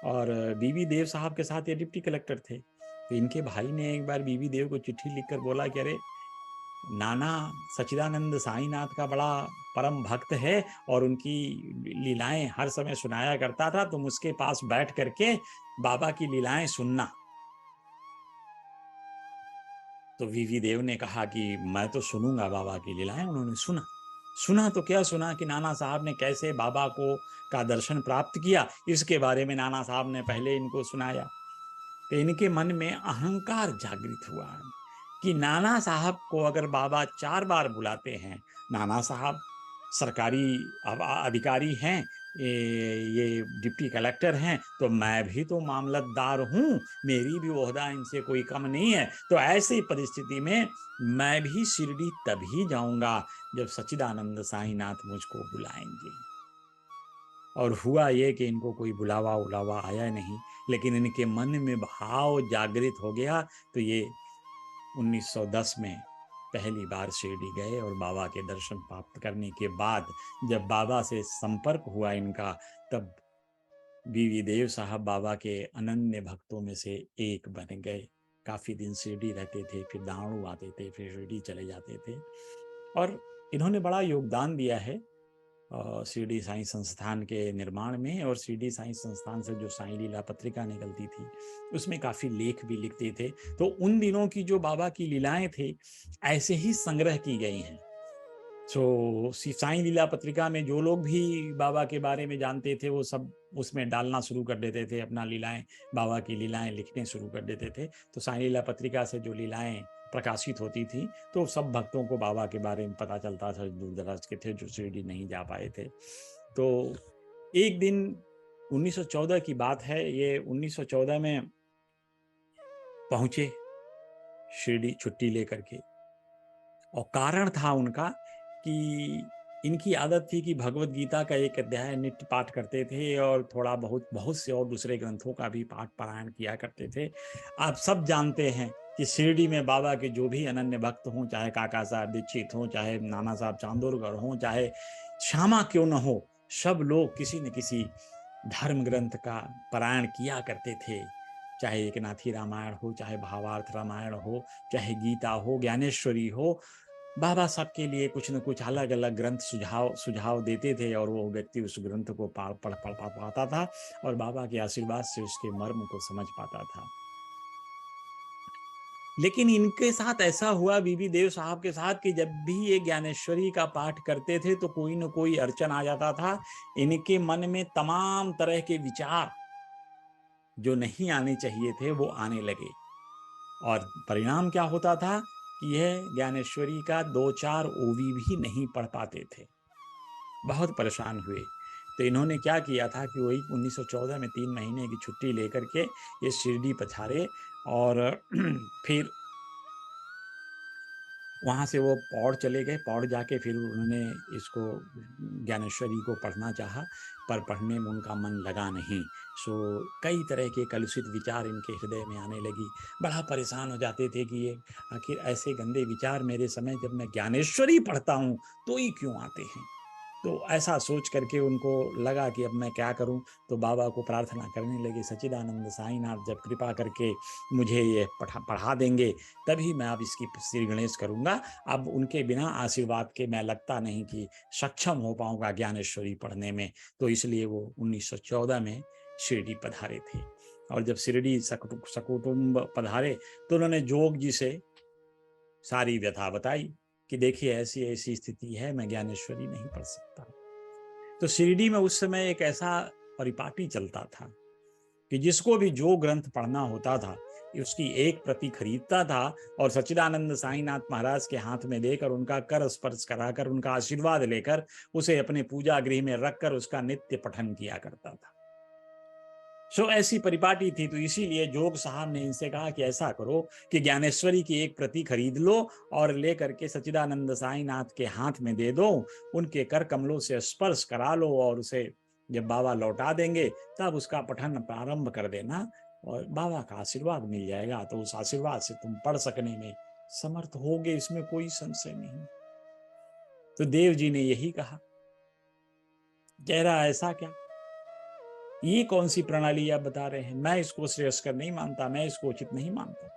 और बीवी देव साहब के साथ ये डिप्टी कलेक्टर थे, तो इनके भाई ने एक बार बीवी देव को चिट्ठी लिखकर बोला कि अरे, नाना सच्चिदानंद साईनाथ का बड़ा परम भक्त है और उनकी लीलाएं हर समय सुनाया करता था, तुम उसके पास बैठ करके बाबा की लीलाएं सुनना। तो वीवी देव ने कहा कि मैं तो सुनूंगा बाबा की लीलाएं। उन्होंने सुना तो क्या सुना कि नाना साहब ने कैसे बाबा का दर्शन प्राप्त किया, इसके बारे में नाना साहब ने पहले इनको सुनाया। तो इनके मन में अहंकार जागृत हुआ कि नाना साहब को अगर बाबा 4 बार बुलाते हैं, नाना साहब सरकारी अधिकारी हैं, ये डिप्टी कलेक्टर हैं, तो मैं भी तो मामलतदार हूं, मेरी भी ओहदा इनसे कोई कम नहीं है। तो ऐसी परिस्थिति में मैं भी शिरडी तभी जाऊंगा जब सच्चिदानंद साईनाथ मुझको बुलाएंगे। और हुआ ये कि इनको कोई बुलावा उलावा आया नहीं, लेकिन इनके मन में भाव जागृत हो गया। तो ये 1910 में पहली बार शिरडी गए और बाबा के दर्शन प्राप्त करने के बाद जब बाबा से संपर्क हुआ इनका, तब बीवी देव साहब बाबा के अनन्य भक्तों में से एक बन गए। काफी दिन शिरडी रहते थे, फिर दाणू आते थे, फिर शिरडी चले जाते थे, और इन्होंने बड़ा योगदान दिया है शिरडी साईं संस्थान के निर्माण में। और शिरडी साईं संस्थान से जो साईं लीला पत्रिका निकलती थी, उसमें काफी लेख भी लिखते थे। तो उन दिनों की जो बाबा की लीलाएं थी, ऐसे ही संग्रह की गई हैं। सो साईं लीला पत्रिका में जो लोग भी बाबा के बारे में जानते थे वो सब उसमें डालना शुरू कर देते थे, अपना लीलाएं, बाबा की लीलाएं लिखने शुरू कर देते थे। तो साईं लीला पत्रिका से जो लीलाएं प्रकाशित होती थी तो सब भक्तों को बाबा के बारे में पता चलता था, दूर दराज के थे, जो शिरडी नहीं जा पाए थे। तो एक दिन 1914 की बात है, ये 1914 में पहुंचे शिरडी छुट्टी लेकर के, और कारण था उनका कि इनकी आदत थी कि भगवत गीता का एक अध्याय नित्य पाठ करते थे और थोड़ा बहुत बहुत से और दूसरे ग्रंथों का भी पाठ पारायण किया करते थे। आप सब जानते हैं कि शिरडी में बाबा के जो भी अनन्य भक्त हों, चाहे काका साहब दीक्षित हों, चाहे नाना साहब चांदोरकर हों, चाहे श्यामा क्यों न हो, सब लोग किसी न किसी धर्म ग्रंथ का पारायण किया करते थे। चाहे एकनाथी रामायण हो, चाहे भावार्थ रामायण हो, चाहे गीता हो, ज्ञानेश्वरी हो, बाबा सबके लिए कुछ न कुछ अलग अलग ग्रंथ सुझाव देते थे और वो व्यक्ति उस ग्रंथ को पढ़ पाता था और बाबा के आशीर्वाद से उसके मर्म को समझ पाता था। लेकिन इनके साथ ऐसा हुआ, बीबी देव साहब के साथ, कि जब भी ये ज्ञानेश्वरी का पाठ करते थे तो कोई न कोई अड़चन आ जाता था। इनके मन में तमाम तरह के विचार जो नहीं आने चाहिए थे वो आने लगे, और परिणाम क्या होता था कि यह ज्ञानेश्वरी का 2-4 ओवी भी नहीं पढ़ पाते थे, बहुत परेशान हुए। तो इन्होंने क्या किया था कि वही 1914 में 3 महीने की छुट्टी लेकर के ये शिरडी पधारे, और फिर वहाँ से वो पौड़ चले गए। पौड़ जाके फिर उन्होंने इसको ज्ञानेश्वरी को पढ़ना चाहा, पर पढ़ने में उनका मन लगा नहीं। सो कई तरह के कलुषित विचार इनके हृदय में आने लगी। बड़ा परेशान हो जाते थे कि ये आखिर ऐसे गंदे विचार मेरे समय जब मैं ज्ञानेश्वरी पढ़ता हूँ तो ही क्यों आते हैं। तो ऐसा सोच करके उनको लगा कि अब मैं क्या करूं, तो बाबा को प्रार्थना करने लगे, सच्चिदानंद साईनाथ जब कृपा करके मुझे ये पढ़ा देंगे तभी मैं अब इसकी श्री गणेश करूंगा। अब उनके बिना आशीर्वाद के मैं लगता नहीं कि सक्षम हो पाऊंगा ज्ञानेश्वरी पढ़ने में। तो इसलिए वो 1914 में शिरडी पधारे थे, और जब शिरडी सकुटुंब पधारे तो उन्होंने जोग जी से सारी व्यथा बताई कि देखिए ऐसी ऐसी स्थिति है, मैं ज्ञानेश्वरी नहीं पढ़ सकता। तो शिरडी में उस समय एक ऐसा परिपाटी चलता था कि जिसको भी जो ग्रंथ पढ़ना होता था उसकी एक प्रति खरीदता था और सच्चिदानंद साईनाथ महाराज के हाथ में देकर, उनका कर स्पर्श कराकर, उनका आशीर्वाद लेकर उसे अपने पूजा गृह में रखकर उसका नित्य पठन किया करता था। ऐसी परिपाटी थी। तो इसीलिए जोग साहब ने इनसे कहा कि ऐसा करो कि ज्ञानेश्वरी की एक प्रति खरीद लो और लेकर के सच्चिदानंद साईनाथ के हाथ में दे दो, उनके कर कमलों से स्पर्श करा लो, और उसे जब बाबा लौटा देंगे तब उसका पठन प्रारंभ कर देना और बाबा का आशीर्वाद मिल जाएगा। तो उस आशीर्वाद से तुम पढ़ सकने में समर्थ होगे, इसमें कोई संशय नहीं। तो देव जी ने यही कहा। कह रहा ऐसा क्या, ये कौन सी प्रणाली आप बता रहे हैं, मैं इसको श्रेयस्कर नहीं मानता, मैं इसको उचित नहीं मानता।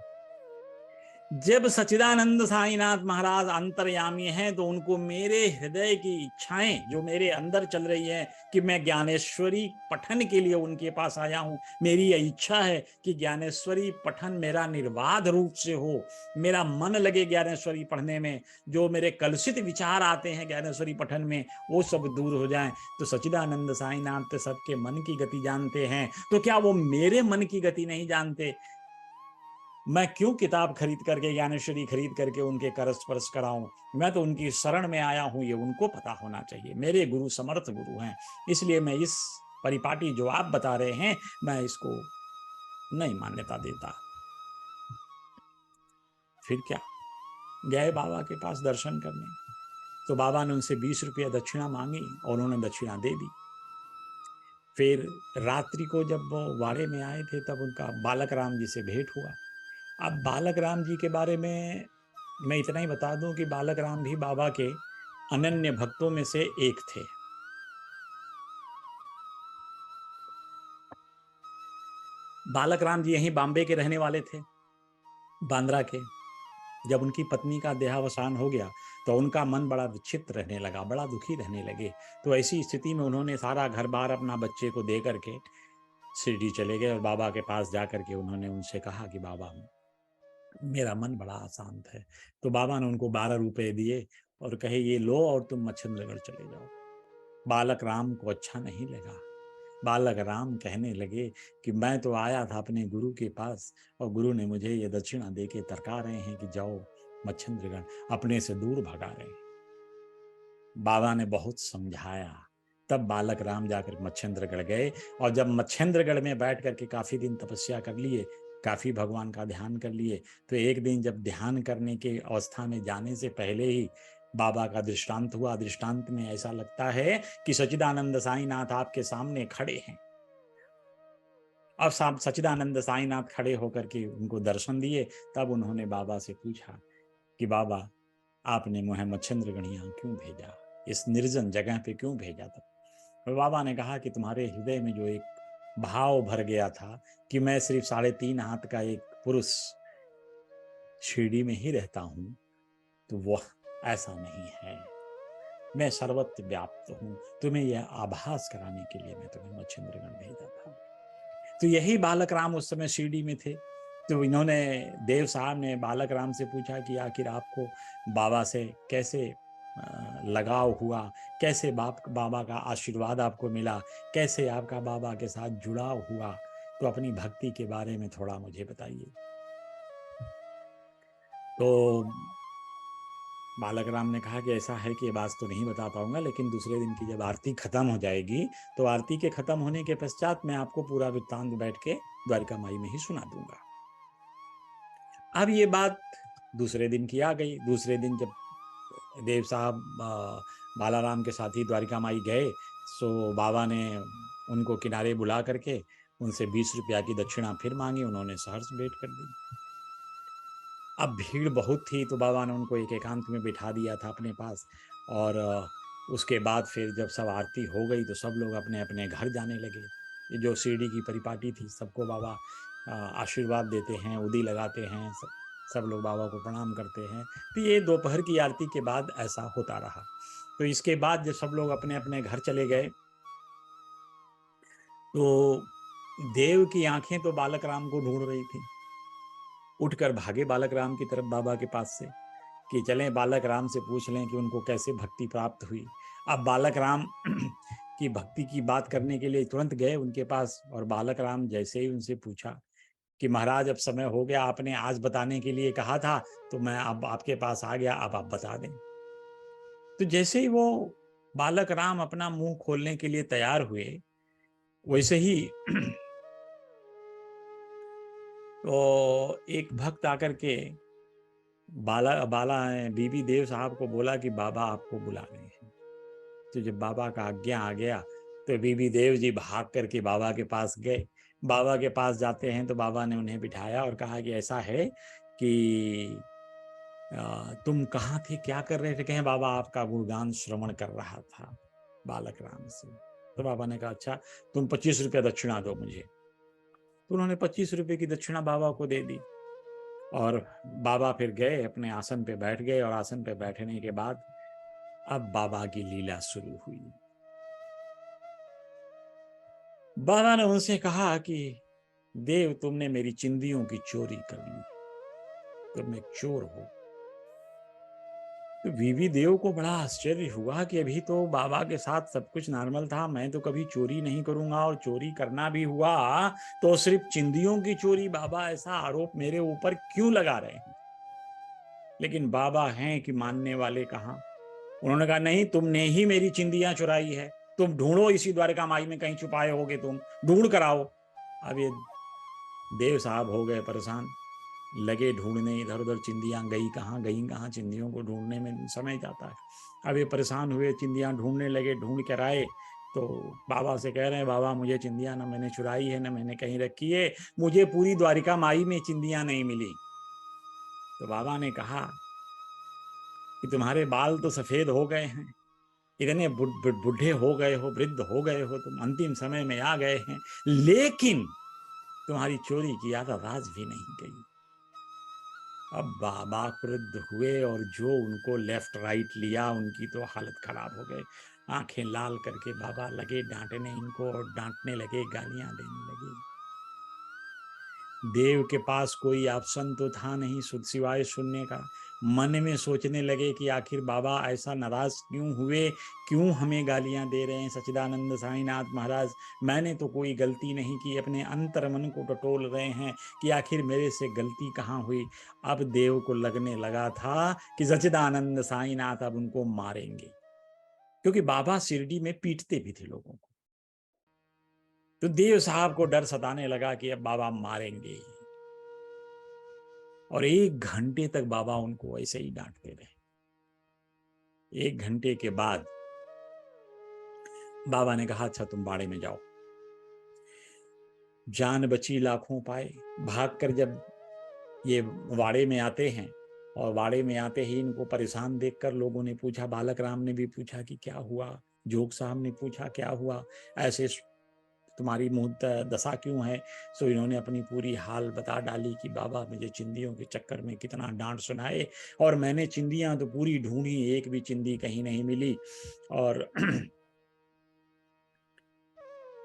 जब सच्चिदानंद साईनाथ महाराज अंतर्यामी हैं तो उनको मेरे हृदय की इच्छाएं जो मेरे अंदर चल रही है कि मैं ज्ञानेश्वरी पठन के लिए उनके पास आया हूं, मेरी यह इच्छा है कि ज्ञानेश्वरी पठन मेरा निर्बाध रूप से हो, मेरा मन लगे ज्ञानेश्वरी पढ़ने में, जो मेरे कलुषित विचार आते हैं ज्ञानेश्वरी पठन में वो सब दूर हो जाएं। तो सच्चिदानंद साईनाथ तो सबके मन की गति जानते हैं, तो क्या वो मेरे मन की गति नहीं जानते? मैं क्यों किताब खरीद करके, ज्ञानेश्वरी खरीद करके उनके कर स्पर्श कराऊं? मैं तो उनकी शरण में आया हूं, ये उनको पता होना चाहिए। मेरे गुरु समर्थ गुरु हैं, इसलिए मैं इस परिपाटी जो आप बता रहे हैं मैं इसको नहीं मान्यता देता। फिर क्या, गए बाबा के पास दर्शन करने, तो बाबा ने उनसे 20 रुपया दक्षिणा मांगी और उन्होंने दक्षिणा दे दी। फिर रात्रि को जब वो वाड़े में आए थे तब उनका बालक राम जी से भेंट हुआ। अब बालक राम जी के बारे में मैं इतना ही बता दूं कि बालक राम भी बाबा के अनन्य भक्तों में से एक थे। बालक राम जी यहीं बॉम्बे के रहने वाले थे, बांद्रा के। जब उनकी पत्नी का देहावसान हो गया तो उनका मन बड़ा विक्षिप्त रहने लगा, बड़ा दुखी रहने लगे। तो ऐसी स्थिति में उन्होंने सारा घर बार अपना बच्चे को दे करके शिरडी चले गए और बाबा के पास जाकर के उन्होंने उनसे कहा कि बाबा मेरा मन बड़ा अशांत है। तो बाबा ने उनको 12 रुपए दिए और कहे ये लो और तुम मच्छिंद्रगढ़ चले जाओ। बालक राम को अच्छा नहीं लगा। बालक राम कहने लगे कि मैं तो आया था अपने गुरु के पास और गुरु ने मुझे ये दक्षिणा दे के तरका रहे हैं कि जाओ मच्छिंद्रगढ़, अपने से दूर भगा रहे हैं। बाबा ने बहुत समझाया, तब बालक राम जाकर मच्छिंद्रगढ़ गए और जब मच्छिंद्रगढ़ में बैठ करके काफी दिन तपस्या कर लिए, काफी भगवान का ध्यान कर लिए, तो एक दिन जब ध्यान करने के अवस्था में जाने से पहले ही बाबा का दृष्टांत हुआ। दृष्टांत में ऐसा लगता है कि सच्चिदानंद साईनाथ आपके सामने खड़े हैं। अब सच्चिदानंद साईनाथ खड़े होकर के उनको दर्शन दिए। तब उन्होंने बाबा से पूछा कि बाबा, आपने मुझे मच्छिंद्रगढ़ यहाँ क्यों भेजा, इस निर्जन जगह पे क्यों भेजा? तब बाबा ने कहा कि तुम्हारे हृदय में जो एक भाव भर गया था कि मैं सिर्फ 3.5 हाथ का एक पुरुष शिरडी में ही रहता हूं, तो वह ऐसा नहीं है। मैं सर्वत्र व्याप्त हूं। तुम्हें यह आभास कराने के लिए मैं तुम्हें मच्छिंद्रगढ़ भेजा था। तो यही बालक राम उस समय शिरडी में थे। तो इन्होंने, देव साहब ने बालक राम से पूछा कि आखिर आपको बाबा से कैसे लगाव हुआ, कैसे बाबा का आशीर्वाद आपको मिला, कैसे आपका बाबा के साथ जुड़ाव हुआ, तो अपनी भक्ति के बारे में थोड़ा मुझे बताइए। तो बालक राम ने कहा कि ऐसा है कि ये बात तो नहीं बता पाऊंगा, लेकिन दूसरे दिन की जब आरती खत्म हो जाएगी तो आरती के खत्म होने के पश्चात मैं आपको पूरा वृत्तांत बैठ के द्वारिका माई में ही सुना दूंगा। अब ये बात दूसरे दिन की आ गई। दूसरे दिन जब देव साहब बालाराम के साथी द्वारिका माई गए, सो बाबा ने उनको किनारे बुला करके उनसे 20 रुपया की दक्षिणा फिर मांगी। उन्होंने सहर्ष भेंट कर दी। अब भीड़ बहुत थी तो बाबा ने उनको एक एकांत में बिठा दिया था अपने पास। और उसके बाद फिर जब सब आरती हो गई तो सब लोग अपने अपने घर जाने लगे। ये जो शिरडी की परिपाटी थी, सबको बाबा आशीर्वाद देते हैं, उदी लगाते हैं, सब लोग बाबा को प्रणाम करते हैं। तो ये दोपहर की आरती के बाद ऐसा होता रहा। तो इसके बाद जब सब लोग अपने अपने घर चले गए तो देव की आंखें तो बालक राम को ढूंढ रही थी। उठकर भागे बालक राम की तरफ बाबा के पास से कि चलें बालक राम से पूछ लें कि उनको कैसे भक्ति प्राप्त हुई। अब बालक राम की भक्ति की बात करने के लिए तुरंत गए उनके पास। और बालक राम जैसे ही उनसे पूछा कि महाराज अब समय हो गया, आपने आज बताने के लिए कहा था, तो मैं अब आपके पास आ गया, अब आप बता दें। तो जैसे ही वो बालक राम अपना मुंह खोलने के लिए तैयार हुए, वैसे ही तो एक भक्त आकर के बाला बीबी देव साहब को बोला कि बाबा आपको बुला रहे हैं। तो जब बाबा का आज्ञा आ गया तो बीबी देव जी भाग करके बाबा के पास गए। बाबा के पास जाते हैं तो बाबा ने उन्हें बिठाया और कहा कि ऐसा है कि तुम कहाँ थे, क्या कर रहे थे? कहें बाबा आपका गुणगान श्रवण कर रहा था बालक राम से। तो बाबा ने कहा अच्छा, तुम 25 रुपया दक्षिणा दो मुझे। तो उन्होंने 25 रुपये की दक्षिणा बाबा को दे दी। और बाबा फिर गए अपने आसन पे बैठ गए। और आसन पे बैठने के बाद अब बाबा की लीला शुरू हुई। बाबा ने उनसे कहा कि देव, तुमने मेरी चिंदियों की चोरी कर ली, तुम एक चोर हो। तो वीवी देव को बड़ा आश्चर्य हुआ कि अभी तो बाबा के साथ सब कुछ नॉर्मल था, मैं तो कभी चोरी नहीं करूंगा, और चोरी करना भी हुआ तो सिर्फ चिंदियों की चोरी। बाबा ऐसा आरोप मेरे ऊपर क्यों लगा रहे हैं? लेकिन बाबा हैं कि मानने वाले कहाँ। उन्होंने कहा नहीं, तुमने ही मेरी चिंदियां चुराई है, तुम ढूंढो, इसी द्वारिका माई में कहीं छुपाए होगे, तुम ढूंढ कर आओ। अब ये देव साहब हो गए परेशान, लगे ढूंढने, इधर उधर चिंदियां गई कहाँ, चिंदियों को ढूंढने में समय जाता है। अब ये परेशान हुए, चिंदियां ढूंढने लगे, ढूंढ कर आए तो बाबा से कह रहे हैं बाबा मुझे चिंदियां ना मैंने चुराई है ना मैंने कहीं रखी है, मुझे पूरी द्वारिका माई में चिंदियां नहीं मिली। तो बाबा ने कहा कि तुम्हारे बाल तो सफेद हो गए हैं, इतने बुढ़े हो गए हो, वृद्ध हो गए हो, तुम अंतिम समय में आ गए हैं, लेकिन तुम्हारी चोरी की आदत आज भी नहीं गई। अब बाबा क्रुद्ध हुए और जो उनको लेफ्ट राइट लिया उनकी तो हालत खराब हो गई। आंखें लाल करके बाबा लगे डांटने इनको, और डांटने लगे, गालियां देने लगे। देव के पास कोई ऑप्शन तो था नहीं सिवाय सुनने का। मन में सोचने लगे कि आखिर बाबा ऐसा नाराज क्यों हुए, क्यों हमें गालियां दे रहे हैं सच्चिदानंद साईनाथ महाराज, मैंने तो कोई गलती नहीं की। अपने अंतर मन को टटोल रहे हैं कि आखिर मेरे से गलती कहाँ हुई। अब देव को लगने लगा था कि सच्चिदानंद साईनाथ अब उनको मारेंगे, क्योंकि बाबा शिरडी में पीटते भी थे लोगों को। तो देव साहब को डर सताने लगा कि अब बाबा मारेंगे, और 1 घंटे तक बाबा उनको ऐसे ही डांटते रहे। 1 घंटे के बाद बाबा ने कहा, अच्छा तुम बाड़े में जाओ। जान बची लाखों पाए। भागकर जब ये वाड़े में आते हैं, और वाड़े में आते ही इनको परेशान देखकर लोगों ने पूछा, बालक राम ने भी पूछा कि क्या हुआ, जोग साहब ने पूछा क्या हुआ, ऐसे तुम्हारी मुंह दशा क्यों है। सो इन्होंने अपनी पूरी हाल बता डाली कि बाबा मुझे चिंदियों के चक्कर में कितना डांट सुनाए, और मैंने चिंदियां तो पूरी ढूंढी, एक भी चिंदी कहीं नहीं मिली, और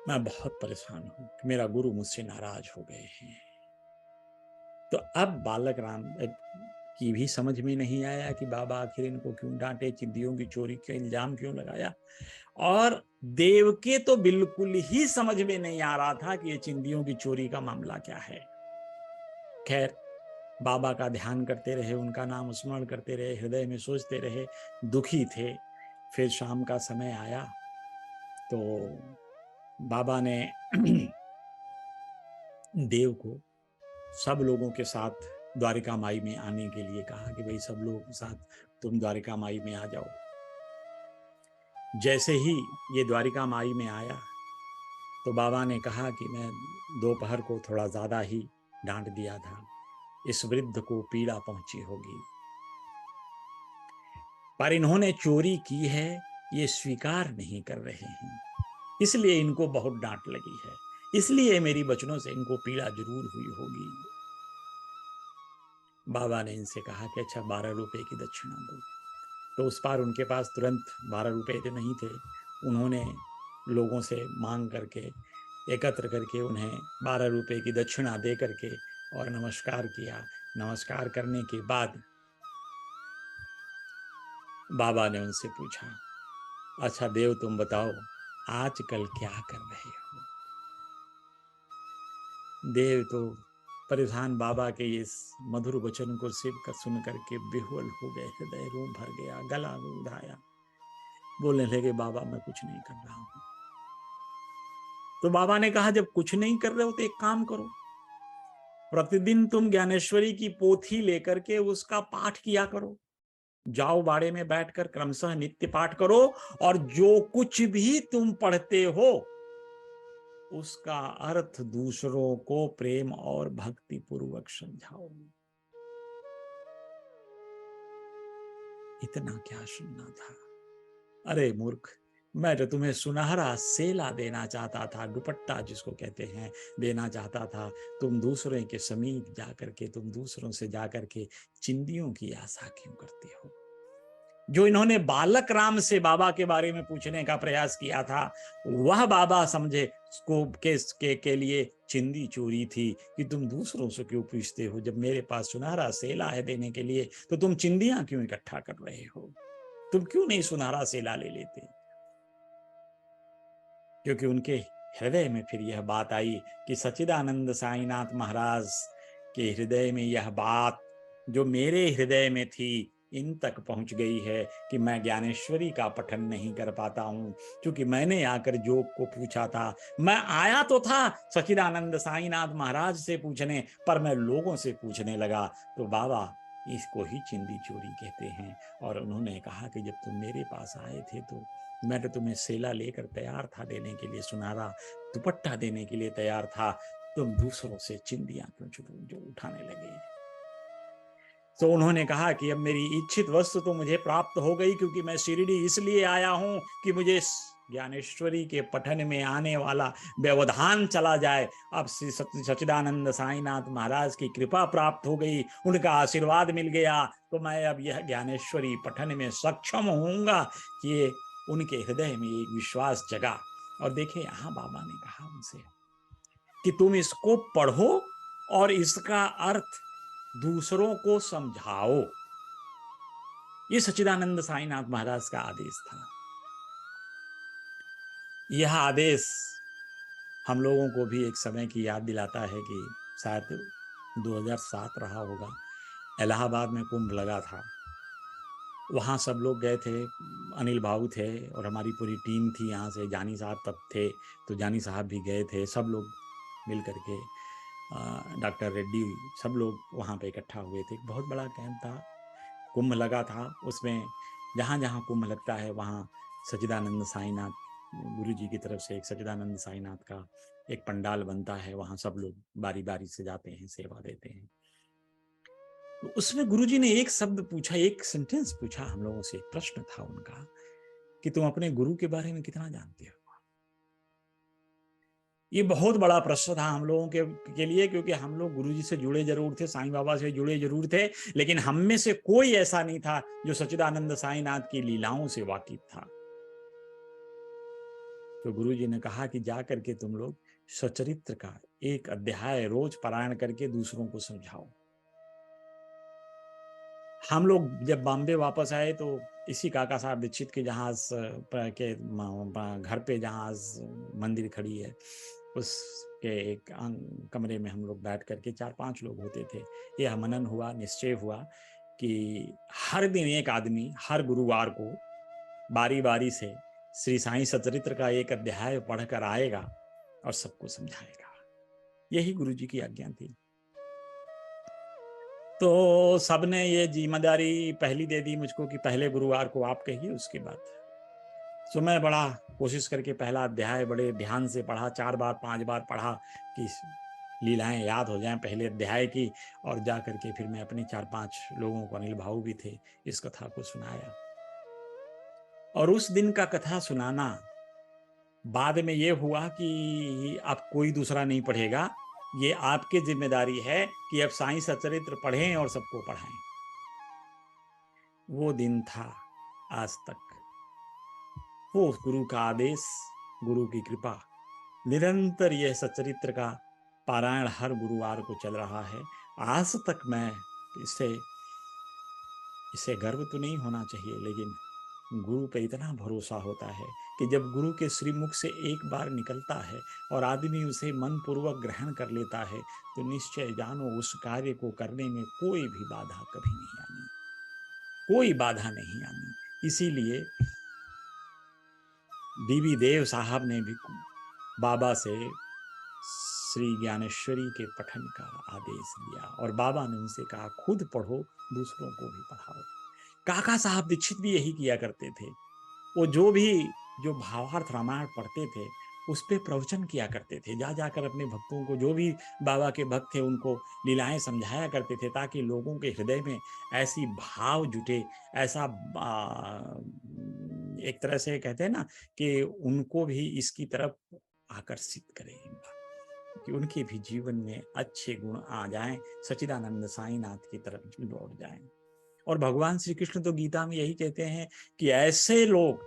मैं बहुत परेशान हूं, मेरा गुरु मुझसे नाराज हो गए हैं। तो अब बालक राम की भी समझ में नहीं आया कि बाबा आखिर इनको क्यों डांटे, चिंदियों की चोरी का इल्जाम क्यों लगाया। और देव के तो बिल्कुल ही समझ में नहीं आ रहा था कि ये चिंदियों की चोरी का मामला क्या है। खैर, बाबा का ध्यान करते रहे, उनका नाम स्मरण करते रहे, हृदय में सोचते रहे, दुखी थे। फिर शाम का समय आया तो बाबा ने देव को सब लोगों के साथ द्वारिका माई में आने के लिए कहा कि भाई सब लोगों के साथ तुम द्वारिका माई में आ जाओ। जैसे ही ये द्वारिका माई में आया तो बाबा ने कहा कि मैं दोपहर को थोड़ा ज्यादा ही डांट दिया था, इस वृद्ध को पीड़ा पहुंची होगी, पर इन्होंने चोरी की है ये स्वीकार नहीं कर रहे हैं, इसलिए इनको बहुत डांट लगी है, इसलिए मेरी वचनों से इनको पीड़ा जरूर हुई होगी। बाबा ने इनसे कहा कि अच्छा 12 रुपए की दक्षिणा दो। तो उस पार उनके पास तुरंत 12 रुपए तो नहीं थे। उन्होंने लोगों से मांग करके, एकत्र करके उन्हें 12 रुपए की दक्षिणा दे करके और नमस्कार किया। नमस्कार करने के बाद बाबा ने उनसे पूछा, अच्छा देव तुम बताओ आजकल क्या कर रहे हो। देव तो परेशान बाबा के इस मधुर वचन को सुन करके बेहुल हो गए, हृदय रो भर गया, गला उठाया, बोलने लगे बाबा मैं कुछ नहीं कर रहा हूं। तो बाबा ने कहा जब कुछ नहीं कर रहे हो तो एक काम करो, प्रतिदिन तुम ज्ञानेश्वरी की पोथी लेकर के उसका पाठ किया करो। जाओ बाड़े में बैठकर क्रमशः नित्य पाठ करो, और जो कुछ भी तुम पढ़ते हो उसका अर्थ दूसरों को प्रेम और भक्ति पूर्वक समझाओ। इतना क्या सुनना था। अरे मूर्ख, मैं तो तुम्हें सुनहरा सेला देना चाहता था, दुपट्टा जिसको कहते हैं देना चाहता था। तुम दूसरों के समीप जाकर के, तुम दूसरों से जाकर के चिंदियों की आशा क्यों करते हो। जो इन्होंने बालक राम से बाबा के बारे में पूछने का प्रयास किया था, वह बाबा समझे को के लिए चिंदी चोरी थी कि तुम दूसरों से क्यों पूछते हो, जब मेरे पास सुनहरा सेला है देने के लिए तो तुम चिंदियां क्यों इकट्ठा कर रहे हो, तुम क्यों नहीं सुनहरा सेला ले लेते। क्योंकि उनके हृदय में फिर यह बात आई कि सच्चिदानंद साईनाथ महाराज के हृदय में यह बात जो मेरे हृदय में थी इन तक पहुंच गई है कि मैं ज्ञानेश्वरी का पठन नहीं कर पाता हूं। क्योंकि मैंने आकर जोग को पूछा था, मैं आया तो था सच्चिदानंद साईनाथ महाराज से पूछने, पर मैं लोगों से पूछने लगा तो बाबा इसको ही चिंदी चोरी कहते हैं। और उन्होंने कहा कि जब तुम मेरे पास आए थे तो मैं तो तुम्हें सेला लेकर तैयार था देने के लिए, सुनहरा दुपट्टा देने के लिए तैयार था, तुम दूसरों से चिंदियां क्यों जो उठाने लगे। तो उन्होंने कहा कि अब मेरी इच्छित वस्तु तो मुझे प्राप्त हो गई, क्योंकि मैं शिरडी इसलिए आया हूं कि मुझे ज्ञानेश्वरी के पठन में आने वाला व्यवधान चला जाए। अब श्री सच्चिदानंद साईनाथ महाराज की कृपा प्राप्त हो गई, उनका आशीर्वाद मिल गया, तो मैं अब यह ज्ञानेश्वरी पठन में सक्षम होऊंगा। ये उनके हृदय में एक विश्वास जगा। और देखिए यहां बाबा ने कहा उनसे कि तुम इसको पढ़ो और इसका अर्थ दूसरों को समझाओ। ये सच्चिदानंद साईनाथ महाराज का आदेश था। यह आदेश हम लोगों को भी एक समय की याद दिलाता है कि शायद 2007 रहा होगा, इलाहाबाद में कुंभ लगा था। वहाँ सब लोग गए थे, अनिल बाबू थे और हमारी पूरी टीम थी यहाँ से, जानी साहब तब थे, तो जानी साहब भी गए थे, सब लोग मिल करके, डॉक्टर रेड्डी, सब लोग वहाँ पे इकट्ठा हुए थे। बहुत बड़ा कैंप था, कुंभ लगा था। उसमें जहाँ जहाँ कुंभ लगता है वहाँ सच्चिदानंद साईनाथ गुरु जी की तरफ से एक सच्चिदानंद साईनाथ का एक पंडाल बनता है, वहाँ सब लोग बारी बारी से जाते हैं, सेवा देते हैं। तो उसमें गुरुजी ने एक शब्द पूछा, एक सेंटेंस पूछा हम लोगों से, एक प्रश्न था उनका कि तुम अपने गुरु के बारे में कितना जानते हो। ये बहुत बड़ा प्रश्न था हम लोगों के लिए, क्योंकि हम लोग गुरुजी से जुड़े जरूर थे, साईं बाबा से जुड़े जरूर थे, लेकिन हम में से कोई ऐसा नहीं था जो सच्चिदानंद साईनाथ की लीलाओं से वाकिफ था। तो गुरुजी ने कहा कि जा करके तुम लोग सचरित्र का एक अध्याय रोज पारायण करके दूसरों को समझाओ। हम लोग जब बॉम्बे वापस आए तो इसी काका साहब दीक्षित के जहाज के घर पे जहाज मंदिर खड़ी है, उसके एक कमरे में हम लोग बैठ करके 4-5 लोग होते थे। यह मनन हुआ, निश्चय हुआ कि हर दिन एक आदमी हर गुरुवार को बारी बारी से श्री साईं सचरित्र का एक अध्याय पढ़कर आएगा और सबको समझाएगा। यही गुरु जी की आज्ञा थी। तो सबने ये जिम्मेदारी पहली दे दी मुझको कि पहले गुरुवार को आप कहिए, उसके बाद। तो मैं बड़ा कोशिश करके पहला अध्याय बड़े ध्यान से पढ़ा, 4 बार 5 बार पढ़ा कि लीलाएं याद हो जाएं पहले अध्याय की, और जा करके फिर मैं अपने 4-5 लोगों को, अनिल भाऊ भी थे, इस कथा को सुनाया। और उस दिन का कथा सुनाना बाद में ये हुआ कि अब कोई दूसरा नहीं पढ़ेगा, ये आपकी जिम्मेदारी है कि अब साईं सचरित्र पढ़ें और सबको पढ़ाएं। वो दिन था आज तक, वो गुरु का आदेश, गुरु की कृपा, निरंतर यह सचरित्र का पारायण हर गुरुवार को चल रहा है। आज तक मैं इसे गर्व तो नहीं होना चाहिए, लेकिन गुरु पे इतना भरोसा होता है कि जब गुरु के श्रीमुख से एक बार निकलता है और आदमी उसे मन पूर्वक ग्रहण कर लेता है, तो निश्चय जानो उस कार्य को करने में कोई भी बाधा कभी नहीं आनी, कोई बाधा नहीं आनी। इसीलिए बीबी देव साहब ने भी बाबा से श्री ज्ञानेश्वरी के पठन का आदेश दिया और बाबा ने उनसे कहा खुद पढ़ो, दूसरों को भी पढ़ाओ। काका साहब दीक्षित भी यही किया करते थे। वो जो भावार्थ रामायण पढ़ते थे उस पे प्रवचन किया करते थे, जा जाकर अपने भक्तों को, जो भी बाबा के भक्त थे उनको लीलाएं समझाया करते थे, ताकि लोगों के हृदय में ऐसी भाव जुटे, ऐसा एक तरह से कहते हैं ना कि उनको भी इसकी तरफ आकर्षित करें, कि उनके भी जीवन में अच्छे गुण आ जाएं, सच्चिदानंद साईनाथ की तरफ लौट जाएं। और भगवान श्री कृष्ण तो गीता में यही कहते हैं कि ऐसे लोग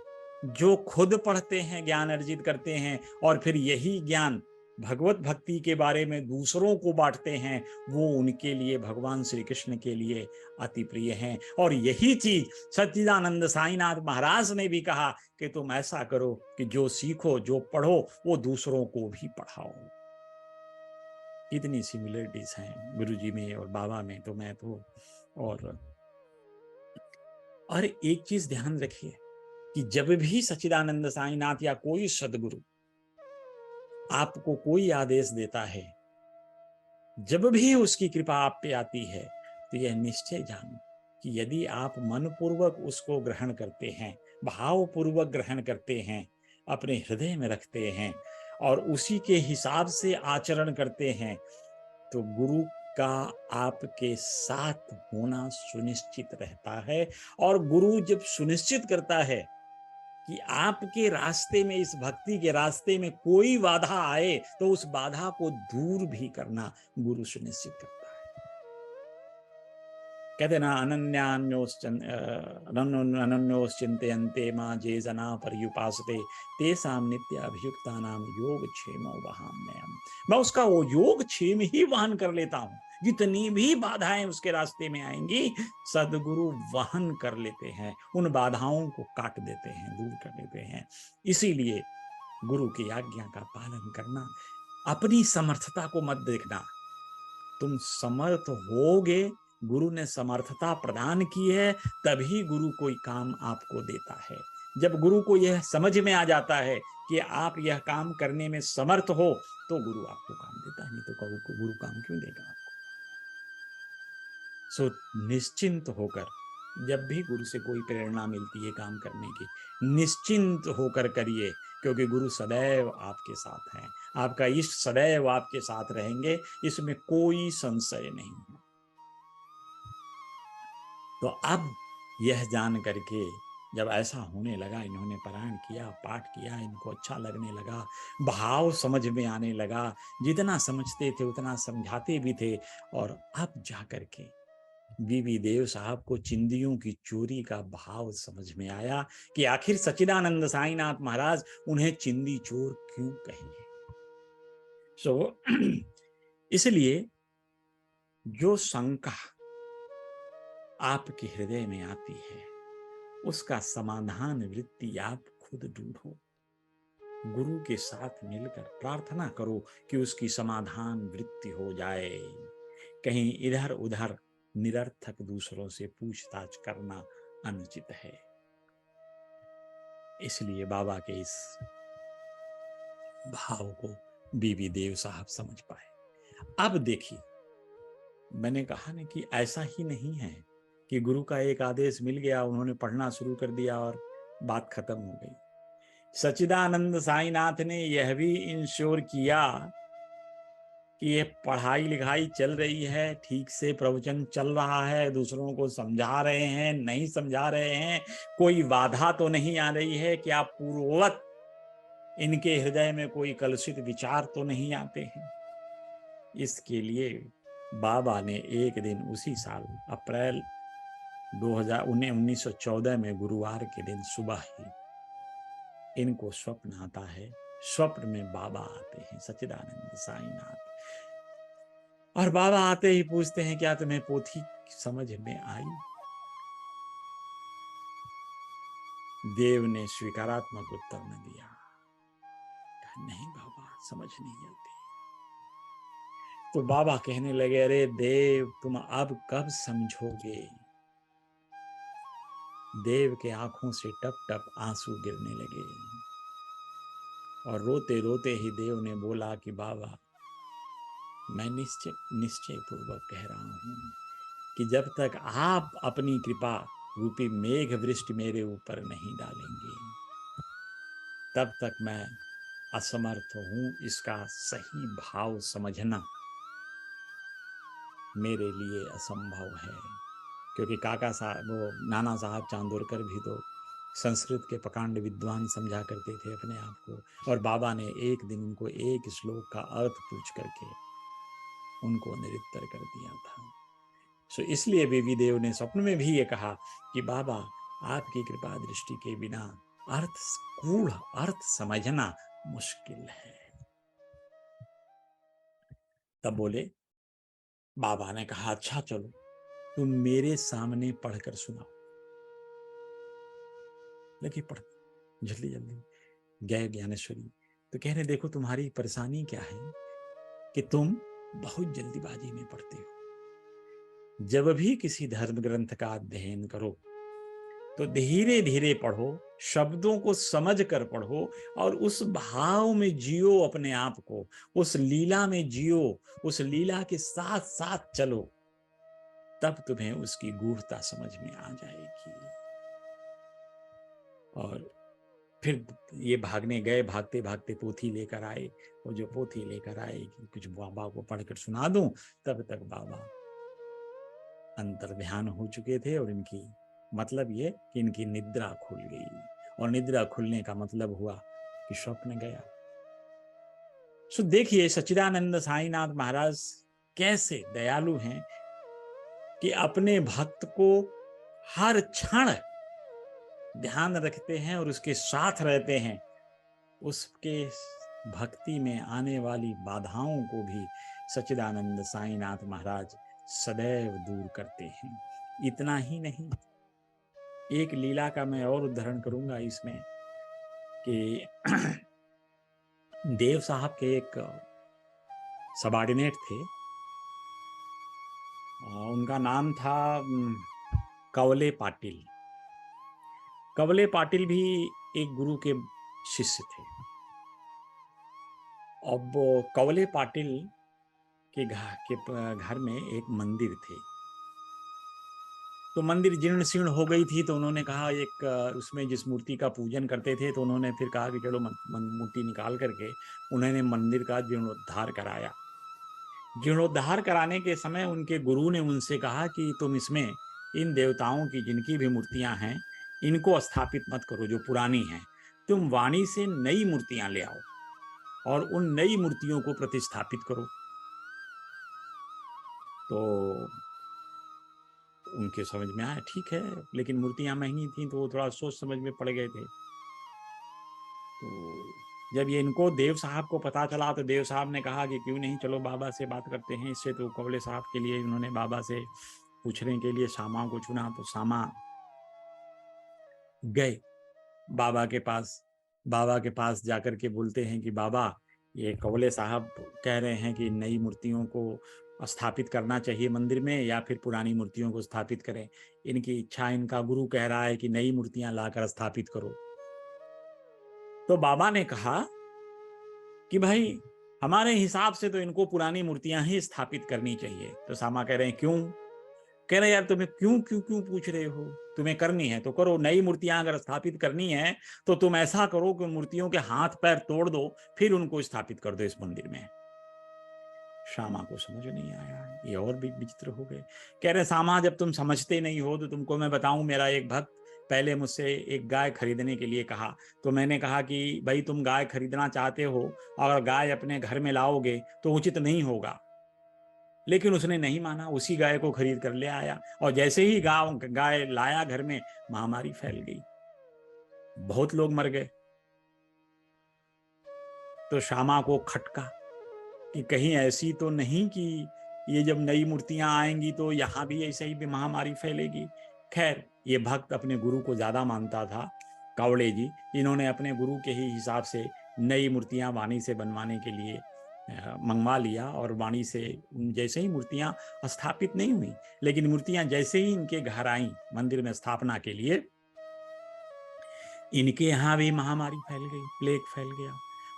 जो खुद पढ़ते हैं, ज्ञान अर्जित करते हैं और फिर यही ज्ञान भगवत भक्ति के बारे में दूसरों को बांटते हैं, वो उनके लिए, भगवान श्री कृष्ण के लिए अति प्रिय हैं। और यही चीज सच्चिदानंद साईनाथ महाराज ने भी कहा कि तुम ऐसा करो कि जो सीखो, जो पढ़ो, वो दूसरों को भी पढ़ाओ। इतनी सिमिलरिटीज हैं गुरुजी में और बाबा में, तो मैं तो और एक चीज ध्यान रखिए कि जब भी सच्चिदानंद साईनाथ या कोई सदगुरु आपको कोई आदेश देता है, जब भी उसकी कृपा आप पे आती है, तो यह निश्चय जानो कि यदि आप मनपूर्वक उसको ग्रहण करते हैं, भावपूर्वक ग्रहण करते हैं, अपने हृदय में रखते हैं और उसी के हिसाब से आचरण करते हैं, तो गुरु का आपके साथ होना सुनिश्चित रहता है। और गुरु जब सुनिश्चित करता है कि आपके रास्ते में, इस भक्ति के रास्ते में कोई बाधा आए, तो उस बाधा को दूर भी करना गुरु सुनिश्चित करता है। कहते ना अनन्योस चिंतयन्ते मां जे जना पर्युपासते तेषां नित्याभियुक्तानां योगक्षेमो वहाम्यहम्। मैं उसका वो योगक्षेम ही वहन कर लेता हूँ, जितनी भी बाधाएं उसके रास्ते में आएंगी सदगुरु वहन कर लेते हैं, उन बाधाओं को काट देते हैं, दूर कर देते हैं। इसीलिए गुरु की आज्ञा का पालन करना, अपनी समर्थता को मत देखना। तुम समर्थ होगे, गुरु ने समर्थता प्रदान की है, तभी गुरु कोई काम आपको देता है। जब गुरु को यह समझ में आ जाता है कि आप यह काम करने में समर्थ हो, तो गुरु आपको काम देता है, नहीं तो गुरु काम क्यों देगा आपको। सो निश्चिंत होकर, जब भी गुरु से कोई प्रेरणा मिलती है काम करने की, निश्चिंत होकर करिए, क्योंकि गुरु सदैव आपके साथ हैं, आपका इष्ट सदैव आपके साथ रहेंगे, इसमें कोई संशय नहीं है। तो अब यह जान करके जब ऐसा होने लगा, इन्होंने पारायण किया, पाठ किया, इनको अच्छा लगने लगा, भाव समझ में आने लगा, जितना समझते थे उतना समझाते भी थे। और अब जाकर के बीवी देव साहब को चिंदियों की चोरी का भाव समझ में आया कि आखिर सच्चिदानंद साईनाथ महाराज उन्हें चिंदी चोर क्यों कहेंगे। सो इसलिए जो शंका आपके हृदय में आती है, उसका समाधान वृत्ति आप खुद ढूंढो, गुरु के साथ मिलकर प्रार्थना करो कि उसकी समाधान वृत्ति हो जाए। कहीं इधर उधर निरर्थक दूसरों से पूछताछ करना अनुचित है। इसलिए बाबा के इस भाव को बीवी देव साहब समझ पाए। अब देखिए, मैंने कहा ना कि ऐसा ही नहीं है कि गुरु का एक आदेश मिल गया, उन्होंने पढ़ना शुरू कर दिया और बात खत्म हो गई। सच्चिदानंद साईनाथ ने यह भी इंश्योर किया कि ये पढ़ाई लिखाई चल रही है, ठीक से प्रवचन चल रहा है, दूसरों को समझा रहे हैं, नहीं समझा रहे हैं, कोई बाधा तो नहीं आ रही है, कि आप पूर्ववत इनके हृदय में कोई कलुषित विचार तो नहीं आते हैं। इसके लिए बाबा ने एक दिन उसी साल अप्रैल 1914 में गुरुवार के दिन सुबह ही इनको स्वप्न आता है। स्वप्न में बाबा आते हैं, सच्चिदानंद साईनाथ, और बाबा आते ही पूछते हैं, क्या तुम्हें पोथी समझ में आई? देव ने स्वीकारात्मक उत्तर न दिया, नहीं बाबा, समझ नहीं आती। तो बाबा कहने लगे, अरे देव, तुम अब कब समझोगे? देव के आंखों से टप टप आंसू गिरने लगे, और रोते रोते ही देव ने बोला कि बाबा, मैं निश्चय पूर्वक कह रहा हूं कि जब तक आप अपनी कृपा रूपी मेघ वृष्टि मेरे ऊपर नहीं डालेंगे, तब तक मैं असमर्थ हूं। इसका सही भाव समझना मेरे लिए असंभव है। क्योंकि काका साहब, वो नाना साहब चांदोरकर भी तो संस्कृत के प्रकांड विद्वान समझा करते थे अपने आप को, और बाबा ने एक दिन उनको एक श्लोक का अर्थ पूछ करके उनको निरुत्तर कर दिया था। सो इसलिए बेबी देव ने स्वप्न में भी ये कहा कि बाबा, आपकी कृपा दृष्टि के बिना गूढ़ अर्थ समझना मुश्किल है। तब बोले, बाबा ने कहा, अच्छा चलो तुम मेरे सामने पढ़कर सुनाओ। लगे पढ़, जल्दी जल्दी गए ज्ञानेश्वरी। तो कह रहे, देखो तुम्हारी परेशानी क्या है कि तुम बहुत जल्दीबाजी में पढ़ते हो। जब भी किसी धर्म ग्रंथ का अध्ययन करो तो धीरे धीरे पढ़ो, शब्दों को समझ कर पढ़ो, और उस भाव में जियो अपने आप को, उस लीला में जियो, उस लीला के साथ साथ चलो, तब तुम्हें उसकी गूढ़ता समझ में आ जाएगी। और फिर ये भागने गए, भागते भागते पोथी लेकर आए, और जो पोथी लेकर आए कि कुछ बाबा को पढ़कर सुना दूं, तब तक बाबा अंतर्ध्यान हो चुके थे, और इनकी मतलब ये कि इनकी निद्रा खुल गई, और निद्रा खुलने का मतलब हुआ कि स्वप्न गया। सो देखिए सच्चिदानंद साईनाथ महाराज कैसे दयालु हैं कि अपने भक्त को हर क्षण ध्यान रखते हैं और उसके साथ रहते हैं, उसके भक्ति में आने वाली बाधाओं को भी सच्चिदानंद साईनाथ महाराज सदैव दूर करते हैं। इतना ही नहीं, एक लीला का मैं और उदाहरण करूंगा इसमें कि देव साहब के एक सबॉर्डिनेट थे, उनका नाम था कवले पाटिल। कवले पाटिल भी एक गुरु के शिष्य थे। अब कवले पाटिल के घर में एक मंदिर थे, तो मंदिर जीर्ण शीर्ण हो गई थी, तो उन्होंने कहा एक उसमें जिस मूर्ति का पूजन करते थे, तो उन्होंने फिर कहा कि चलो मूर्ति निकाल करके उन्होंने मंदिर का जीर्णोद्धार कराया। जीर्णोद्धार कराने के समय उनके गुरु ने उनसे कहा कि तुम इसमें इन देवताओं की जिनकी भी मूर्तियां हैं इनको स्थापित मत करो, जो पुरानी हैं, तुम वाणी से नई मूर्तियां ले आओ और उन नई मूर्तियों को प्रतिस्थापित करो। तो उनके समझ में आया, ठीक है, लेकिन मूर्तियां महंगी थी तो वो थोड़ा सोच समझ में पड़ गए थे। तो जब ये इनको देव साहब को पता चला तो देव साहब ने कहा कि क्यों नहीं, चलो बाबा से बात करते हैं इससे। तो कवले साहब के लिए उन्होंने बाबा से पूछने के लिए सामा को चुना। तो सामा गए बाबा के पास। बाबा के पास जाकर के बोलते हैं कि बाबा, ये कवले साहब कह रहे हैं कि नई मूर्तियों को स्थापित करना चाहिए मंदिर में या फिर पुरानी मूर्तियों को स्थापित करें। इनकी इच्छा, इनका गुरु कह रहा है कि नई मूर्तियां लाकर स्थापित करो। तो बाबा ने कहा कि भाई हमारे हिसाब से तो इनको पुरानी मूर्तियां ही स्थापित करनी चाहिए। तो सामा कह रहे हैं क्यों? कह रहे यार तुम्हें क्यों क्यों क्यों पूछ रहे हो, तुम्हें करनी है तो करो। नई मूर्तियां अगर स्थापित करनी है तो तुम ऐसा करो कि मूर्तियों के हाथ पैर तोड़ दो, फिर उनको स्थापित कर दो इस मंदिर में। श्यामा को समझ नहीं आया, ये और भी विचित्र हो गए। कह रहे सामा, जब तुम समझते नहीं हो तो तुमको मैं बताऊं, मेरा एक भक्त पहले मुझसे एक गाय खरीदने के लिए कहा। तो मैंने कहा कि भाई तुम गाय खरीदना चाहते हो, अगर गाय अपने घर में लाओगे तो उचित नहीं होगा। लेकिन उसने नहीं माना, उसी गाय को खरीद कर ले आया और जैसे ही गाय लाया घर में, महामारी फैल गई, बहुत लोग मर गए। तो श्यामा को खटका कि कहीं ऐसी तो नहीं कि ये जब नई मूर्तियां आएंगी तो यहां भी ऐसे ही भी महामारी फैलेगी। खैर, ये भक्त अपने गुरु को ज्यादा मानता था, कावड़े जी। इन्होंने अपने गुरु के ही हिसाब से नई मूर्तियां वाणी से बनवाने के लिए मंगवा लिया और वाणी से जैसे ही मूर्तियां स्थापित नहीं हुई, लेकिन मूर्तियां जैसे ही इनके घर आई मंदिर में स्थापना के लिए, इनके यहाँ भी महामारी फैल गई, प्लेग फैल गया।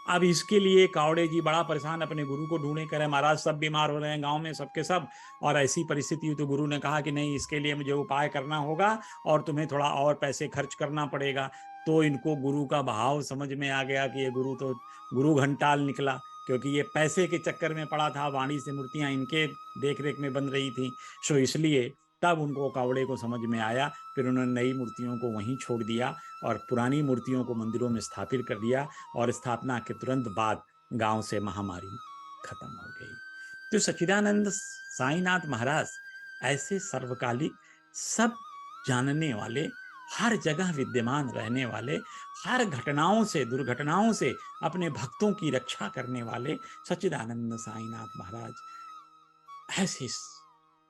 अब इसके लिए कावड़े जी बड़ा परेशान अपने गुरु को ढूंढे, करे महाराज सब बीमार हो रहे हैं गांव में सबके सब, और ऐसी परिस्थिति हुई। तो गुरु ने कहा कि नहीं, इसके लिए मुझे उपाय करना होगा और तुम्हें थोड़ा और पैसे खर्च करना पड़ेगा। तो इनको गुरु का भाव समझ में आ गया कि ये गुरु तो गुरु घंटाल निकला, क्योंकि ये पैसे के चक्कर में पड़ा था, वाणी से मूर्तियां इनके देख रेख में बन रही थी। सो इसलिए तब उनको कावड़े को समझ में आया, फिर उन्होंने नई मूर्तियों को वहीं छोड़ दिया और पुरानी मूर्तियों को मंदिरों में स्थापित कर दिया, और स्थापना के तुरंत बाद गांव से महामारी खत्म हो गई। तो सच्चिदानंद साईनाथ महाराज ऐसे सर्वकालिक, सब जानने वाले, हर जगह विद्यमान रहने वाले, हर घटनाओं से, दुर्घटनाओं से अपने भक्तों की रक्षा करने वाले सच्चिदानंद साईनाथ महाराज, ऐसे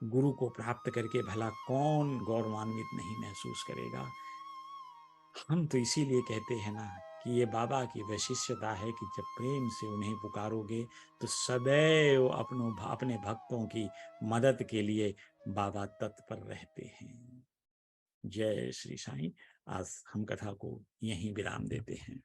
गुरु को प्राप्त करके भला कौन गौरवान्वित नहीं महसूस करेगा। हम तो इसीलिए कहते हैं ना कि ये बाबा की वैशिष्ट्यता है कि जब प्रेम से उन्हें पुकारोगे तो सदैव अपने भक्तों की मदद के लिए बाबा तत्पर रहते हैं। जय श्री साईं। आज हम कथा को यहीं विराम देते हैं।